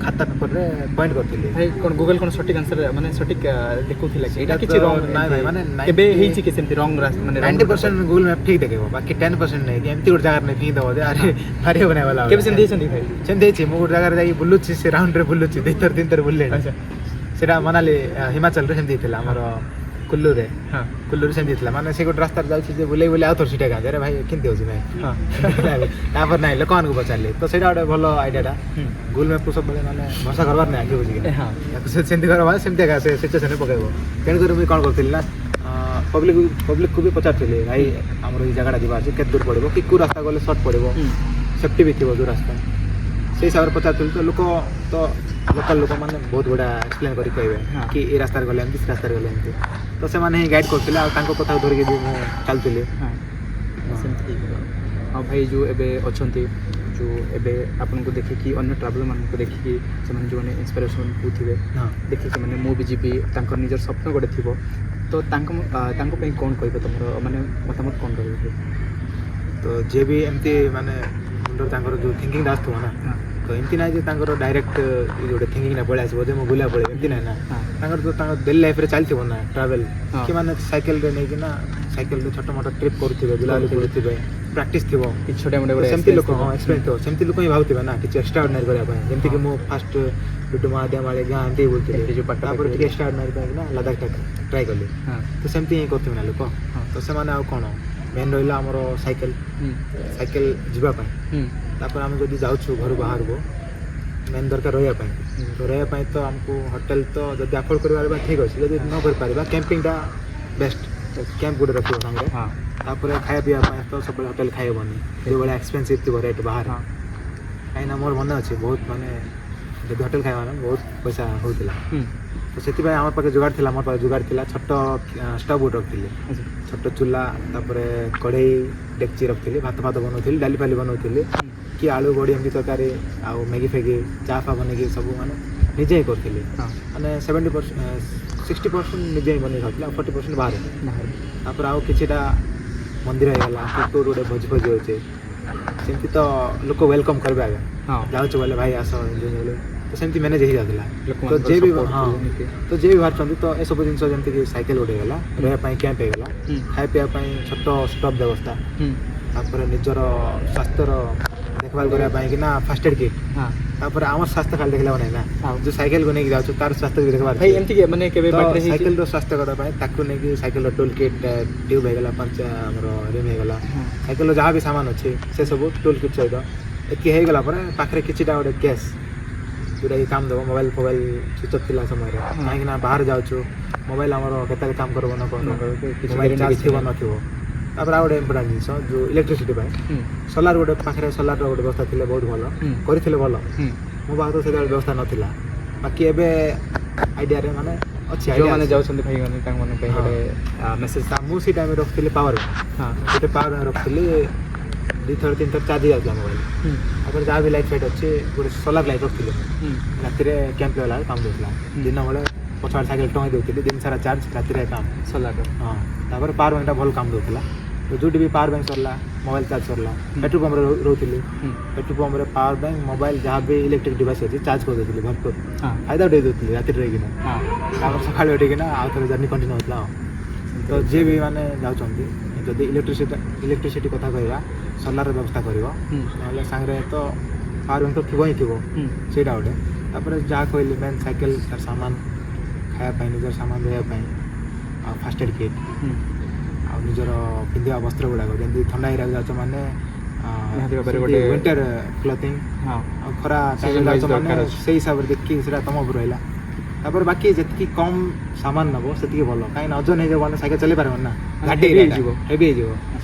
ଖାତା ପେପରରେ ପଏଣ୍ଟ କରିଥିଲି। ଭାଇ କ'ଣ ଗୁଗଲ କ'ଣ ସଠିକ୍ ଆନ୍ସର ମାନେ ସଠିକ୍ ଦେଖଉଥିଲା କି ଏଇଟା କିଛି ତ ରଙ୍ଗ ନାଇଁ ଭାଇ, ମାନେ କେବେ ହେଇଛି କି ସେମିତି ରଙ୍ଗ ମାନେ 90% ଗୁଗଲ ମ୍ୟାପ୍ ଠିକ୍ ଦେଖେଇବ, ବାକି 10% ନାହିଁ କି ଏମିତି ଗୋଟେ ଜାଗାରେ ନେଇ ଫିଙ୍ଗି ଦେବ ଯେ ଆରେ ଭାରି ହେବ ନାହିଁ ଗଲା କେବେ ସେମିତି ହେଇଛନ୍ତି ଭାଇ? ସେମିତି ହେଇଛି। ମୁଁ ଗୋଟେ ଜାଗାରେ ଯାଇକି ବୁଲୁଛି, ସେ ରାଉଣ୍ଡରେ ବୁଲୁଛି 2-3 ଥର ବୁଲିଲେଣି। ଆଚ୍ଛା ସେଇଟା ମନାଲି ହିମାଚଳରେ ସେମିତି ହେଇଥିଲା, ଆମର କୁଲ୍ଲୁରେ ହଁ କୁଲ୍ଲୁରେ ସେମିତି ହେଇଥିଲା। ମାନେ ସେ ଗୋଟେ ରାସ୍ତାରେ ଯାଉଛି ଯେ ବୁଲେଇ ବୁଲେଇ ଆଉ ଥର ସେଇଟା ଗାଁରେ ଭାଇ କେମିତି ହେଉଛି ଭାଇ ହଁ ତାପରେ ନାହିଁ ଲୋକମାନଙ୍କୁ ପଚାରିଲି। ତ ସେଇଟା ଗୋଟେ ଭଲ ଆଇଡ଼ିଆଟା। ଗୁଗଲ ମ୍ୟାପ୍କୁ ସବୁବେଳେ ମାନେ ଭରସା କରବାର ନାହିଁ ଆଗେ ବୁଝିକି ହଁ ତାକୁ ସେ ସେମିତି କରିବା ସେମିତି ଏକା ସେ ସିଚୁଏସନରେ ପକାଇବ। ତେଣୁକରି ମୁଁ କ'ଣ କରୁଥିଲି ନା ପବ୍ଲିକକୁ ବି ପଚାରୁଥିଲି ଭାଇ ଆମର ଏଇ ଜାଗାଟା ଯିବା ଅଛି କେତେ ଦୂର ପଡ଼ିବ କି କେଉଁ ରାସ୍ତା ଗଲେ ସର୍ଟ ପଡ଼ିବ ସେଫ୍ଟି ବି ଥିବ ଯେଉଁ ରାସ୍ତା ସେଇ ହିସାବରେ ପଚାରୁଥିଲି। ତ ଲୋକ ତ ଲୋକାଲ ଲୋକମାନେ ବହୁତ ଗୁଡ଼ା ଏକ୍ସପ୍ଲେନ୍ କରି କହିବେ କି ଏ ରାସ୍ତାରେ ଗଲେ ଏମିତି ସେ ରାସ୍ତାରେ ଗଲେ ଏମିତି। ତ ସେମାନେ ହିଁ ଗାଇଡ଼ କରୁଥିଲେ ଆଉ ତାଙ୍କ କଥାକୁ ଧରିକି ବି ମୁଁ ଚାଲୁଥିଲି। ହଁ ସେମିତି ଆଉ ଭାଇ ଯେଉଁ ଏବେ ଅଛନ୍ତି ଯେଉଁ ଏବେ ଆପଣଙ୍କୁ ଦେଖିକି ଅନ୍ୟ ଟ୍ରାଭେଲର୍ମାନଙ୍କୁ ଦେଖିକି ସେମାନେ ଯେଉଁମାନେ ଇନ୍ସପିରେସନ୍ ହେଉଥିବେ ହଁ ଦେଖିକି ସେମାନେ ମୁଁ ବି ଯିବି ତାଙ୍କର ନିଜର ସ୍ୱପ୍ନ ଗୋଟେ ଥିବ ତ ତାଙ୍କ ପାଇଁ କ'ଣ କହିବେ ତୁମର ମାନେ ମତାମତ କ'ଣ ରହିବ? ତ ଯିଏ ବି ଏମିତି ମାନେ ମୁଣ୍ଡରେ ତାଙ୍କର ଯେଉଁ ଥିଙ୍କିଂଟା ଆସୁଥିବ ନା ତ ଏମିତି ନାହିଁ ଯେ ତାଙ୍କର ଡାଇରେକ୍ଟ ଗୋଟେ ଥିଙ୍କିଂଟା ପଳେଇ ଆସିବ ଯେ ମୁଁ ବୁଲିବା ପଳେଇବି ଏମିତି ନାହିଁ ନା। ତାଙ୍କର ତ ତାଙ୍କ ଡେଲି ଲାଇଫ୍ରେ ଚାଲିଥିବ ନା ଟ୍ରାଭେଲ୍ କି ମାନେ ସାଇକେଲରେ ନେଇକିନା ସାଇକେଲରେ ଛୋଟ ମୋଟ ଟ୍ରିପ୍ କରୁଥିବେ ବୁଲାବୁଲି କରୁଥିବେ ପ୍ରାକ୍ଟିସ୍ ଥିବ କିଛି ଛୋଟ ମୋଟ ସେମିତି ଲୋକ ହଁ ଏକ୍ସପିରିଏନ୍ସ ଥିବ ସେମିତି ଲୋକ ହିଁ ଭାବୁଥିବେ ନା କିଛି ଏକ୍ସଟ୍ରା ଅର୍ଡ଼ିନାରୀ କରିବା ପାଇଁ। ଯେମିତିକି ମୁଁ ଫାଷ୍ଟ ଡୁଡୁମା ଦେମାଳି ଗାଁ ଏମିତି ବୁଲୁଥିଲି ତାପରେ ଟିକେ ଏକ୍ସଟ୍ରା ଅର୍ଡ଼ିନାରୀ ପାଇଁକିନା ଲଦାଖଟା ଟ୍ରାଏ କଲି। ତ ସେମିତି ହିଁ କରୁଥିବେ ନା ଲୋକ। ତ ସେମାନେ ଆଉ କ'ଣ ମେନ୍ ରହିଲା ଆମର ସାଇକେଲ ଯିବା ପାଇଁ। ତାପରେ ଆମେ ଯଦି ଯାଉଛୁ ଘରୁ ବାହାରକୁ ମେନ୍ ଦରକାର ରହିବା ପାଇଁ। ତ ରହିବା ପାଇଁ ତ ଆମକୁ ହୋଟେଲ ତ ଯଦି ଆଫୋର୍ଡ଼ କରିପାରିବା ଠିକ୍ ଅଛି, ଯଦି ନ କରିପାରିବା କ୍ୟାମ୍ପିଂଟା ବେଷ୍ଟ। କ୍ୟାମ୍ପ ଗୋଟେ ରଖିବ ସାଙ୍ଗରେ। ତାପରେ ଖାଇବା ପିଇବା ପାଇଁ ତ ସବୁବେଳେ ହୋଟେଲ ଖାଇବନି ଯେଉଁଭଳିଆ ଏକ୍ସପେନ୍ସିଭ୍ ଥିବ ରେଟ୍ ବାହାରେ। କାହିଁକିନା ମୋର ମନେ ଅଛି ବହୁତ ମାନେ ଯଦି ହୋଟେଲ ଖାଇବା ନା ବହୁତ ପଇସା ହେଉଥିଲା। ତ ସେଥିପାଇଁ ଆମର ପାଖେ ଯୋଗାଡ଼ ଥିଲା, ମୋର ପାଖେ ଯୋଗାଡ଼ ଥିଲା ଛୋଟ ଷ୍ଟଭ୍ ଗୋଟେ ରଖିଥିଲି, ଛୋଟ ଚୁଲା ତାପରେ କଢ଼େଇ ଡେକ୍ଚି ରଖିଥିଲି, ଭାତ ବନାଉଥିଲି, ଡାଲି ଫାଲି ବନାଉଥିଲି କି ଆଳୁ ବଡ଼ି ଏମିତି ତରକାରୀ ଆଉ ମ୍ୟାଗି ଫ୍ୟାଗି ଚା ଫା ବନେଇକି ସବୁ ମାନେ ନିଜେ ହିଁ କରିଥିଲି। ମାନେ 60% ନିଜେ ହିଁ ବନେଇ ଖାଉଥିଲି ଆଉ 40% ବାହାରେ। ତାପରେ ଆଉ କିଛିଟା ମନ୍ଦିର ହେଇଗଲା କି କେଉଁଠି ଗୋଟେ ଭୋଜି ହେଉଛି ସେମିତି ତ ଲୋକ ୱେଲକମ୍ କରିବେ ଆଜ୍ଞା ଯାଉଛୁ ବୋଲେ ଭାଇ ଆସ ଏନ୍ଜୟ। ତ ସେମିତି ମ୍ୟାନେଜ୍ ହେଇଯାଉଥିଲା। ତ ଯିଏ ବି ବାହାରୁଛନ୍ତି ତ ଏସବୁ ଜିନିଷ ଯେମିତିକି ସାଇକେଲ ଗୋଟେ ହେଇଗଲା, ରହିବା ପାଇଁ କ୍ୟାମ୍ପ ହେଇଗଲା, ଖାଇବା ପିଇବା ପାଇଁ ଛୋଟ ଷ୍ଟପ୍ ବ୍ୟବସ୍ଥା, ତାପରେ ନିଜର ସ୍ୱାସ୍ଥ୍ୟର ଦେଖଭାଲ କରିବା ପାଇଁ କି ନା ଫାର୍ଷ୍ଟ ଏଡ୍ କିଟ୍। ତାପରେ ଆମର ସ୍ୱାସ୍ଥ୍ୟ ଖାଲି ଦେଖିଲା ନାହିଁ ନା ଯେଉଁ ସାଇକେଲକୁ ନେଇକି ଯାଉଛୁ ତାର ସ୍ୱାସ୍ଥ୍ୟ ବି ଦେଖିବାର ଭାଇ ଏମିତି ମାନେ କେବେ ସାଇକେଲର ସ୍ୱାସ୍ଥ୍ୟ କରିବା ପାଇଁ ତାକୁ ନେଇକି ସାଇକେଲର ଟୁଲ୍ କିଟ୍ ଟ୍ୟୁବ୍ ହେଇଗଲା ଆମର ରିମ୍ ହେଇଗଲା ସାଇକେଲର ଯାହା ବି ସାମାନ ଅଛି ସେସବୁ ଟୁଲ୍ କିଟ୍ ସହିତ ଏତିକି ହେଇଗଲା ପରେ ପାଖରେ କିଛିଟା ଗୋଟେ କ୍ୟାସ୍ ଯେଉଁଟାକି କାମ ଦେବ। ମୋବାଇଲ ସୁଇଚ୍ ଅଫ୍ ଥିଲା ସମୟରେ କାହିଁକିନା ବାହାରେ ଯାଉଛୁ ମୋବାଇଲ ଆମର କେତେବେଳେ କାମ କରିବ ନ ଚାର୍ଜ ଥିବ ନଥିବ। ତାପରେ ଆଉ ଗୋଟେ ଇମ୍ପୋର୍ଟାଣ୍ଟ ଜିନିଷ ଯେଉଁ ଇଲେକ୍ଟ୍ରିସିଟି ପାଇଁ ସୋଲାର ଗୋଟେ ପାଖରେ ସୋଲାରର ଗୋଟେ ବ୍ୟବସ୍ଥା ଥିଲେ ବହୁତ ଭଲ କରିଥିଲେ ଭଲ। ମୋ ପାଖରେ ତ ସେତେବେଳେ ବ୍ୟବସ୍ଥା ନଥିଲା, ବାକି ଏବେ ଆଇଡ଼ିଆରେ ମାନେ ଅଛି ଯେଉଁମାନେ ଯାଉଛନ୍ତି ଭାଇମାନେ ତାଙ୍କମାନଙ୍କ ପାଇଁ ଗୋଟେ ମେସେଜ୍। ମୁଁ ସେଇ ଟାଇମ୍ରେ ରଖିଥିଲି ପାୱାର ଗୋଟେ ପାୱାର ରଖିଥିଲି 2-3 ଥର ଚାର୍ଜ ହେଇଯାଉଥିଲା ମୋବାଇଲ। ତାପରେ ଯାହା ବି ଲାଇଟ୍ ଫାଇଟ୍ ଅଛି ଗୋଟେ ସୋଲାର ଲାଇଟ୍ ରଖିଥିଲି, ରାତିରେ କ୍ୟାମ୍ପ ଗଲା କାମ ଦେଉଥିଲା। ଦିନ ବେଳେ ପଛଆଡ଼େ ସାଇକେଲ ଟଙ୍ଗେଇ ଦେଉଥିଲି, ଦିନ ସାରା ଚାର୍ଜ ରାତିରେ କାମ ସୋଲାର। ତାପରେ ପାୱାର ବ୍ୟାଙ୍କଟା ଭଲ କାମ ଦେଉଥିଲା। ତ ଯେଉଁଠି ବି ପାୱାର ବ୍ୟାଙ୍କ ସରିଲା ମୋବାଇଲ ଚାର୍ଜ ସରିଲା ପେଟ୍ରୋଲ ପମ୍ପରେ ରହୁଥିଲି, ପେଟ୍ରୋଲ ପମ୍ପରେ ପାୱାର ବ୍ୟାଙ୍କ ମୋବାଇଲ ଯାହା ବି ଇଲେକ୍ଟ୍ରିକ୍ ଡିଭାଇସ୍ ଅଛି ଚାର୍ଜ କରିଦେଉଥିଲି ଭରପୁର ଫାଇଦା ଉଠାଇ ଦେଉଥିଲି ରାତିରେ ରହିକିନା। ତାପରେ ସକାଳେ ଉଠିକିନା ଆଉ ଥରେ ଜର୍ଣ୍ଣି କଣ୍ଟିନ୍ୟୁ ହେଉଥିଲା। ତ ଯିଏ ବି ମାନେ ଯାଉଛନ୍ତି ଯଦି ଇଲେକ୍ଟ୍ରିସିଟି କଥା କହିବା ସୋଲାରର ବ୍ୟବସ୍ଥା କରିବ, ନହେଲେ ସାଙ୍ଗରେ ତ ପାୱାର ବ୍ୟାଙ୍କ ତ ଥିବ ହିଁ ଥିବ ସେଇଟା ଗୋଟେ। ତାପରେ ଯାହା କହିଲି ମେନ୍ ସାଇକେଲ ତାର ସାମାନ ଖାଇବା ପାଇଁ ନିଜର ସାମାନ ରହିବା ପାଇଁ ଆଉ ଫାର୍ଷ୍ଟ ଏଡ୍ କିଟ୍ ଆଉ ନିଜର ପିନ୍ଧିବା ବସ୍ତ୍ର ଗୁଡ଼ାକ ଯେମିତି ଥଣ୍ଡା ଏରିଆକୁ ଯାଉଛ ମାନେ ୱିଣ୍ଟର କ୍ଲୋଥିଂ ଆଉ ଖରା ଟାଇମ୍ରେ ଯାଉଛ ମାନେ ସେଇ ହିସାବରେ ଦେଖିକି ସେଇଟା ତୁମ ଉପରେ ରହିଲା। ତାପରେ ବାକି ଯେତିକି କମ୍ ସାମାନ ନେବ ସେତିକି ଭଲ, କାହିଁକିନା ଓଜନ ହେଇଯିବ ମାନେ ସାଇକେଲ ଚଲେଇ ପାରିବନି ନା, ଘାଟି ହେଇଯିବ ହେଭି ହେଇଯିବ।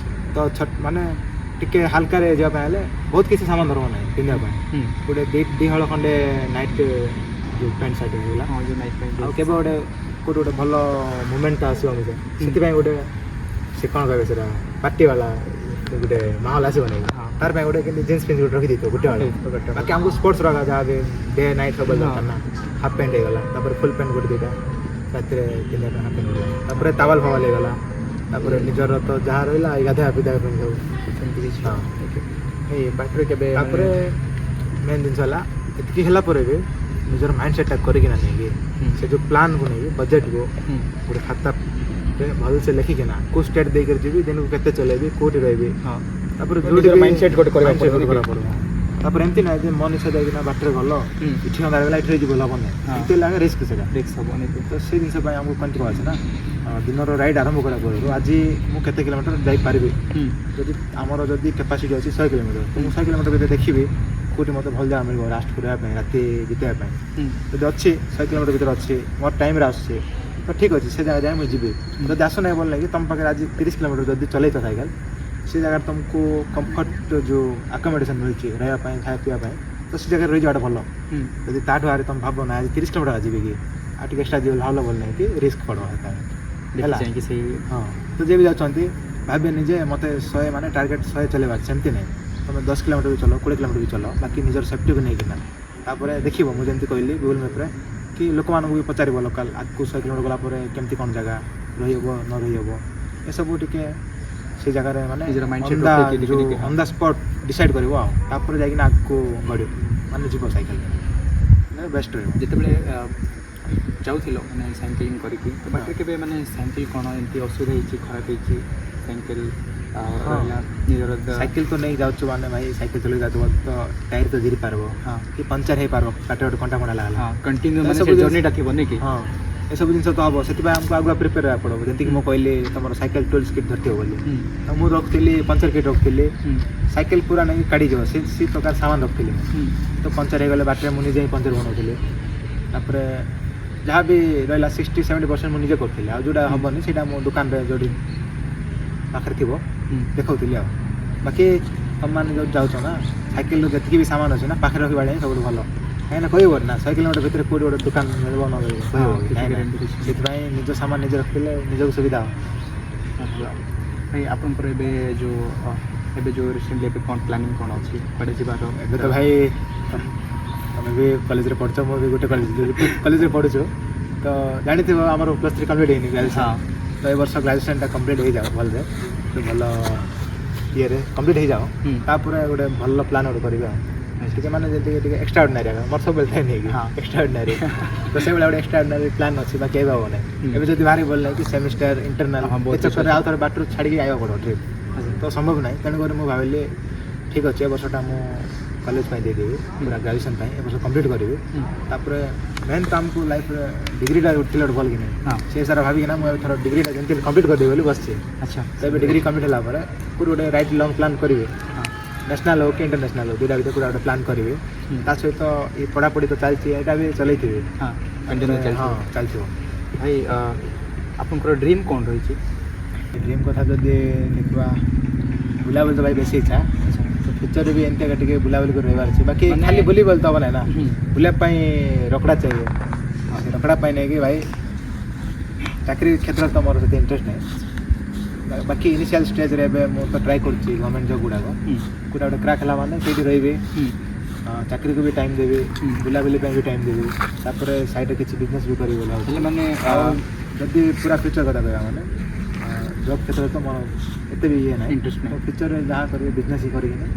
ତ ମାନେ ଟିକେ ହାଲକାରେ ଯିବା ପାଇଁ ହେଲେ ବହୁତ କିଛି ସାମାନ ଧରିବ ନାହିଁ ପିନ୍ଧିବା ପାଇଁ। ଗୋଟେ ଦି ହଳ ଖଣ୍ଡେ ନାଇଟ୍ ଯେଉଁ ପ୍ୟାଣ୍ଟ ସାର୍ଟ ହେଇଗଲା ଆଉ କେବେ ଗୋଟେ କେଉଁଠି ଗୋଟେ ଭଲ ମୁଭମେଣ୍ଟଟା ଆସିବ ଆମକୁ ସେଥିପାଇଁ ଗୋଟେ ସେ କ'ଣ କହିବେ ସେଇଟା ପାର୍ଟି ବାଲା ଗୋଟେ ମାହୋଲ ଆସିବ ନାହିଁ ତାର ପାଇଁ ଗୋଟେ କିନ୍ତୁ ଜିନ୍ସ ପିନ୍ଧି ଗୋଟେ ରଖିଦେଇଥିବ ଗୋଟେ ବେଳେ। ବାକି ଆମକୁ ସ୍ପୋର୍ଟସ୍ ରଖା ଯାହା ବି ଡେ ନାଇଟ୍ ସବୁବେଳେ ଦରକାର ନା। ହାଫ୍ ପ୍ୟାଣ୍ଟ ହେଇଗଲା, ତାପରେ ଫୁଲ୍ ପ୍ୟାଣ୍ଟ ଗୋଟେ ଦୁଇଟା ରାତିରେ ପିନ୍ଧିବା ପାଇଁ ହାଫ୍ ପ୍ୟାଣ୍ଟ ହେଇଗଲା, ତାପରେ ତାୱାଲ ଫାୱାଲ ହେଇଗଲା, ତାପରେ ନିଜର ତ ଯାହା ରହିଲା ଏଇ ଗାଧୋଇବା ପିଧାଇବା ପାଇଁ ସବୁ ସେମିତି କିଛି ହଁ। ଓକେ ଏଇ ବାଟରେ କେବେ ତାପରେ ମେନ୍ ଜିନିଷ ହେଲା ଏତିକି ହେଲା ପରେ ବି ନିଜର ମାଇଣ୍ଡ ସେଟ୍ଟା କରିକିନା ନେଇକି ସେ ଯେଉଁ ପ୍ଲାନ୍କୁ ନେଇକି ବଜେଟ୍କୁ ଗୋଟେ ଖାତାରେ ଭଲସେ ଲେଖିକିନା କେଉଁ ଷ୍ଟେଟ୍ ଦେଇକରି ଯିବି ଦିନକୁ କେତେ ଚଲେଇବି କେଉଁଠି ରହିବି ହଁ ତାପରେ ନିଜର ମାଇଣ୍ଡ ସେଟ୍ ଗୋଟେ କରିବାକୁ mindset ପଡ଼ିବ କରିବାକୁ ପଡ଼ିବ ତାପରେ ଏମିତି ନାହିଁ ଯେ ମନ ଇଚ୍ଛା ଯାଇକିନା ବାଟରେ ଗଲ ଏଠି ଅନ୍ଧାର ଗଲା ଏଠି ଯିବ ଲାଭ ନାହିଁ ହଁ। ଏମିତି ଲାଗେ ରିସ୍କ ସେଇଟା ରିକ୍ସ ହବନି ତ ସେ ଜିନିଷ ପାଇଁ ଆମକୁ କଣ୍ଟିନ୍ୟୁ ଅଛି ନା ଦିନର ରାଇଡ୍ ଆରମ୍ଭ କରିବା ପୂର୍ବରୁ ଆଜି ମୁଁ କେତେ କିଲୋମିଟର ଯାଇପାରିବି ଯଦି ଆମର ଯଦି କାପାସିଟି ଅଛି 100 କିଲୋମିଟର ତ ମୁଁ 100 କିଲୋମିଟର ଭିତରେ ଦେଖିବି କେଉଁଠି ମୋତେ ଭଲ ଜାଗା ମିଳିବ ଲାଷ୍ଟ କରିବା ପାଇଁ ରାତି ବିତେଇବା ପାଇଁ ଯଦି ଅଛି 100 କିଲୋମିଟର ଭିତରେ ଅଛି ମୋର ଟାଇମ୍ରେ ଆସୁଛି ତ ଠିକ୍ ଅଛି ସେ ଜାଗା ଯାଏ ମୁଁ ଯିବି ଯଦି ଆସୁନାହିଁ ଭଲ ଲାଗି ତୁମ ପାଖରେ ଆଜି 30 କିଲୋମିଟର ଯଦି ଚଲେଇଛ ସାଇକେଲ ସେ ଜାଗାରେ ତୁମକୁ କମ୍ଫର୍ଟ ଯେଉଁ ଆକୋମୋଡେସନ୍ ମିଳୁଛି ରହିବା ପାଇଁ ଖାଇବା ପିଇବା ପାଇଁ ତ ସେ ଜାଗାରେ ରହିଯିବାଟା ଭଲ ଯଦି ତାଠୁ ଆରେ ତୁମେ ଭାବ ନା ଆଜି 30 କିଲୋମିଟର ଯିବି କି ଆଉ ଟିକେ ଏକ୍ସଟ୍ରା ଯିବ ଭଲ ଭଲ ନାହିଁ କି ରିସ୍କ ପଡ଼ିବ ହେଲା ଯାଇକି ସେଇ ହଁ ତ ଯିଏ ବି ଯାଉଛନ୍ତି ଭାବିବେନି ଯେ ମୋତେ 100 ମାନେ ଟାର୍ଗେଟ୍ 100 ଚଲେଇବାର ସେମିତି ନାହିଁ ତୁମେ 10 କିଲୋମିଟର ବି ଚଲ 20 କିଲୋମିଟର ବି ଚଲ ବାକି ନିଜର ସେଫ୍ଟିକୁ ନେଇକିନା ତାପରେ ଦେଖିବ ମୁଁ ଯେମିତି କହିଲି ଗୁଗଲ୍ ମ୍ୟାପ୍ରେ କି ଲୋକମାନଙ୍କୁ ବି ପଚାରିବ ଲୋକାଲ୍ ଆଗକୁ 100 କିଲୋମିଟର ଗଲା ପରେ କେମିତି କ'ଣ ଜାଗା ରହିବ ନ ରହିବ ଏସବୁ ଟିକେ ସେ ଜାଗାରେ ମାନେ ନିଜର mind on the spot decide କରିବ ଆଉ ତାପରେ ଯାଇକିନା ଆଗକୁ ବଢ଼ିବ ମାନେ ଯିବ ସାଇକେଲ ବେଷ୍ଟ ରହିବ ଯେତେବେଳେ ଯାଉଥିଲ ମାନେ ସାଇକେଲିଂ କରିକି ତ ବାଟରେ କେବେ ମାନେ ସାଇକେଲ କ'ଣ ଏମିତି ଅସୁବିଧା ହେଇଛି ଖରାପ ହେଇଛି ସାଇକେଲ ରହିଲା ନିଜର ସାଇକେଲ ତ ନେଇକି ଯାଉଛୁ ମାନେ ଭାଇ ସାଇକେଲ ଚଲେଇ ଯାଉଥିବ ତ ଟାୟାର ତ ଜିରି ପାରିବ ହଁ କି ପଙ୍କଚର ହେଇପାରିବ କାଟେ ଗୋଟେ କଣ୍ଟା କଣ୍ଟା ଲାଗଲା ହଁ କଣ୍ଟିନ୍ୟୁ ମାନେ ଏସବୁ ସେ ଜିନିଷ- ଜର୍ଣ୍ଣିଟା ଥିବ ନାଇଁ କି ହଁ ଏସବୁ ଜିନିଷ ତ ହେବ ସେଥିପାଇଁ ଆମକୁ ଆଗୁଆ ପ୍ରିପେୟାର ହେବାକୁ ପଡ଼ିବ ଯେମିତିକି ମୁଁ କହିଲି ତୁମର ସାଇକେଲ ଟୁଲ୍ସ କିଟ୍ ଧରିଥିବ ବୋଲି ତ ମୁଁ ରଖିଥିଲି ପଙ୍କଚର କିଟ୍ ରଖିଥିଲି ସାଇକେଲ ପୁରା ନେଇକି କାଢ଼ିଯିବ ସେ ପ୍ରକାର ସାମାନ ରଖିଥିଲି ତ ପଙ୍କଚର ହେଇଗଲେ ବାଟରେ ମୁଁ ନିଜେ ହିଁ ପଙ୍କଚର ବନାଉଥିଲି ତାପରେ ଯାହା ବି ରହିଲା 60-70% ମୁଁ ନିଜେ କରୁଥିଲି ଆଉ ଯେଉଁଟା ହେବନି ସେଇଟା ମୋ ଦୋକାନରେ ଯେଉଁଠି ପାଖରେ ଥିବ ଦେଖାଉଥିଲି ଆଉ ବାକି ତୁମମାନେ ଯେଉଁ ଯାଉଛ ନା ସାଇକେଲର ଯେତିକି ବି ସାମାନ ଅଛି ନା ପାଖରେ ରଖିବାଟା ହିଁ ସବୁଠୁ ଭଲ କାହିଁକିନା କହିବନି ନା 100 କିଲୋମିଟର ଭିତରେ କେଉଁଠି ଗୋଟେ ଦୋକାନ ମିଳିବ ନ ମିଳିବ କହିବ ସେଥିପାଇଁ ନିଜ ସାମାନ ନିଜେ ରଖିଲେ ନିଜକୁ ସୁବିଧା ହେବ ଭାଇ ଆପଣଙ୍କର ଏବେ ଯେଉଁ ରିସେଣ୍ଟଲି ଏବେ କ'ଣ ପ୍ଲାନିଂ କ'ଣ ଅଛି କୁଆଡ଼େ ଯିବାର ଏବେ ତ ଭାଇ ତମେ ବି କଲେଜରେ ପଢ଼ୁଛ ମୁଁ ବି ଗୋଟେ କଲେଜରେ ପଢ଼ୁଛୁ ତ ଜାଣିଥିବ ଆମର +3 କମ୍ପ୍ଲିଟ୍ ହେଇନି ଗ୍ରାଜୁଏସନ୍ ତ ଏ ବର୍ଷ ଗ୍ରାଜୁଏସନ୍ଟା କମ୍ପ୍ଲିଟ୍ ହେଇଯାଉ ଭଲରେ ଗୋଟେ ଭଲ ଇଏରେ କମ୍ପ୍ଲିଟ୍ ହେଇଯାଉ ତାପରେ ଗୋଟେ ଭଲ ପ୍ଲାନ୍ ଗୋଟେ କରିବା ଆଉ ଟିକେ ମାନେ ଯେତିକି ଟିକେ ଏକ୍ସଟ୍ରାଅର୍ଡିନାରୀ ଆଗ ମୋର ସବୁବେଳେ ଥାଏ ନେଇକି ଏକ୍ସଟ୍ରାଅର୍ଡିନାରୀ ତ ସେଇଭଳିଆ ଗୋଟେ ଏକ୍ସଟ୍ରାଅର୍ଡିନାରୀ ପ୍ଲାନ୍ ଅଛି ବାକି ଏବେ ହେବ ନାହିଁ ଏବେ ଯଦି ବାହାରି ଭଲ ନାହିଁ କି ସେମିଷ୍ଟାର ଇଣ୍ଟରନାଲ ଏ ଚକ୍କରରେ ଆଉ ଥରେ ବାଟରୁ ଛାଡ଼ିକି ଆଇବାକୁ ପଡ଼ିବ ଟ୍ରିପ୍ ତ ସମ୍ଭବ ନାହିଁ ତେଣୁକରି ମୁଁ ଭାବିଲି ଠିକ୍ ଅଛି ଏ ବର୍ଷଟା ମୁଁ କଲେଜ ପାଇଁ ଦେଇଦେବି ପୁରା ଗ୍ରାଜୁଏସନ୍ ପାଇଁ ଏ ବର୍ଷ କମ୍ପ୍ଲିଟ୍ କରିବି ତାପରେ ମେନ୍ ତ ଆମକୁ ଲାଇଫ୍ରେ ଡିଗ୍ରୀଟା ଉଠିଲେ ଗୋଟେ ଭଲ କି ନାହିଁ ସେ ସାରା ଭାବିକିନା ମୁଁ ଏଥର ଡିଗ୍ରୀଟା ଯେମିତି କମ୍ପ୍ଲିଟ୍ କରିଦେବି ବୋଲି ବସିଛି ଆଚ୍ଛା ତ ଏବେ ଡିଗ୍ରୀ କମ୍ପ୍ଲିଟ୍ ହେଲା ପରେ କୋଉଠି ଗୋଟେ ରାଇଟ୍ ଲଙ୍ଗ୍ ପ୍ଲାନ୍ କରିବି ନ୍ୟାସନାଲ୍ ହଉ କି ଇଣ୍ଟରନ୍ୟାସନାଲ୍ ହଉ ଦୁଇଟା ଭିତରେ କୋଉଟା ଗୋଟେ ପ୍ଲାନ୍ କରିବି ତା ସହିତ ଏ ପଢ଼ାପଢ଼ି ତ ଚାଲିଛି ଏଇଟା ବି ଚଲେଇଥିବି ହଁ ଚାଲିଥିବ ଭାଇ ଆପଣଙ୍କର ଡ୍ରିମ୍ କ'ଣ ରହିଛି ଡ୍ରିମ୍ କଥା ଯଦି ଦେଖିବା ବୁଲାବୁଲି ତ ଭାଇ ବେଶୀ ଇଚ୍ଛା ଫ୍ୟୁଚରରେ ବି ଏମିତି ଟିକେ ବୁଲାବୁଲି କରି ରହିବାର ଅଛି ବାକି ଖାଲି ବୁଲି ବୋଲି ତ ହେବ ନାହିଁ ନା ବୁଲିବା ପାଇଁ ରକଡ଼ା ଚାହିଁବ ସେ ରକଡ଼ା ପାଇଁ ନେଇକି ଭାଇ ଚାକିରି କ୍ଷେତ୍ରରେ ତ ମୋର ସେତେ ଇଣ୍ଟରେଷ୍ଟ ନାହିଁ ବାକି ଇନିସିଆଲ୍ ଷ୍ଟେଜ୍ରେ ଏବେ ମୁଁ ତ ଟ୍ରାଏ କରୁଛି ଗଭର୍ଣ୍ଣମେଣ୍ଟ ଜବ୍ ଗୁଡ଼ାକ କୋଉଟା ଗୋଟେ କ୍ରାକ୍ ହେଲା ମାନେ ସେଇଠି ରହିବି ଚାକିରିକୁ ବି ଟାଇମ୍ ଦେବି ବୁଲାବୁଲି ପାଇଁ ବି ଟାଇମ୍ ଦେବି ତାପରେ ସାଇଡ଼୍ରେ କିଛି ବିଜନେସ୍ ବି କରିବି ବୋଲି ହେଲେ ମାନେ ଯଦି ପୁରା ଫ୍ୟୁଚର୍ କଥା କହିବା ମାନେ ଜବ୍ କ୍ଷେତ୍ରରେ ତ ମୋର ଏତେ ବି ଇଏ ନାହିଁ ଇଣ୍ଟରେଷ୍ଟ ନାହିଁ ଫ୍ୟୁଚର୍ରେ ଯାହା କରିବି ବିଜନେସ୍ ହିଁ କରିକିନି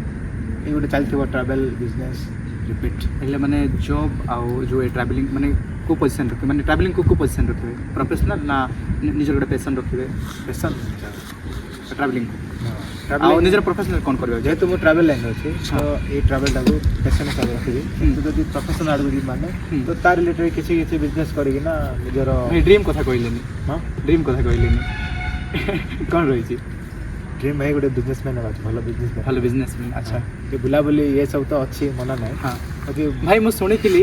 ଏଇ ଗୋଟେ ଚାଲିଥିବ ଟ୍ରାଭେଲ୍ ବିଜନେସ୍ ରିପିଟ୍ ହେଲେ ମାନେ ଜବ୍ ଆଉ ଯେଉଁ ଟ୍ରାଭେଲିଂ ମାନେ କେଉଁ ପୋଜିସନ୍ ରଖିବେ ମାନେ ଟ୍ରାଭେଲିଂକୁ କେଉଁ ପୋଜିସନ୍ ରଖିବେ ପ୍ରୋଫେସନାଲ୍ ନା ନିଜର ଗୋଟେ ପେସନ୍ ରଖିବେ ପେସନ୍ ଟ୍ରାଭେଲିଂକୁ ଆଉ ନିଜର ପ୍ରୋଫେସନାଲ୍ କ'ଣ କରିବେ ଯେହେତୁ ମୁଁ ଟ୍ରାଭେଲ୍ ଲାଇନ୍ରେ ଅଛି ତ ଏଇ ଟ୍ରାଭେଲ୍ଟାକୁ ପେସନ୍ ହିସାବରେ ରଖିବି କିନ୍ତୁ ଯଦି ପ୍ରଫେସନ୍ ଆଡ଼କୁ ଯିବି ମାନେ ତ ତା ରିଲେଟେଡ଼୍ କିଛି କିଛି ବିଜନେସ୍ କରିକିନା ନିଜର ଡ୍ରିମ୍ କଥା କହିଲେନି ହଁ ଡ୍ରିମ୍ କଥା କହିଲେନି କ'ଣ ରହିଛି ଡ୍ରିମ୍ ଭାଇ ଗୋଟେ ବିଜନେସମ୍ୟାନ୍ ହେବା ଅଛି ଭଲ ବିଜନେସମ୍ୟାନ୍ ଭଲ ବିଜନେସ୍ ଆଚ୍ଛା ଏ ବୁଲାବୁଲି ଏ ସବୁ ତ ଅଛି ମନା ନାହିଁ ହଁ ବାକି ଭାଇ ମୁଁ ଶୁଣିଥିଲି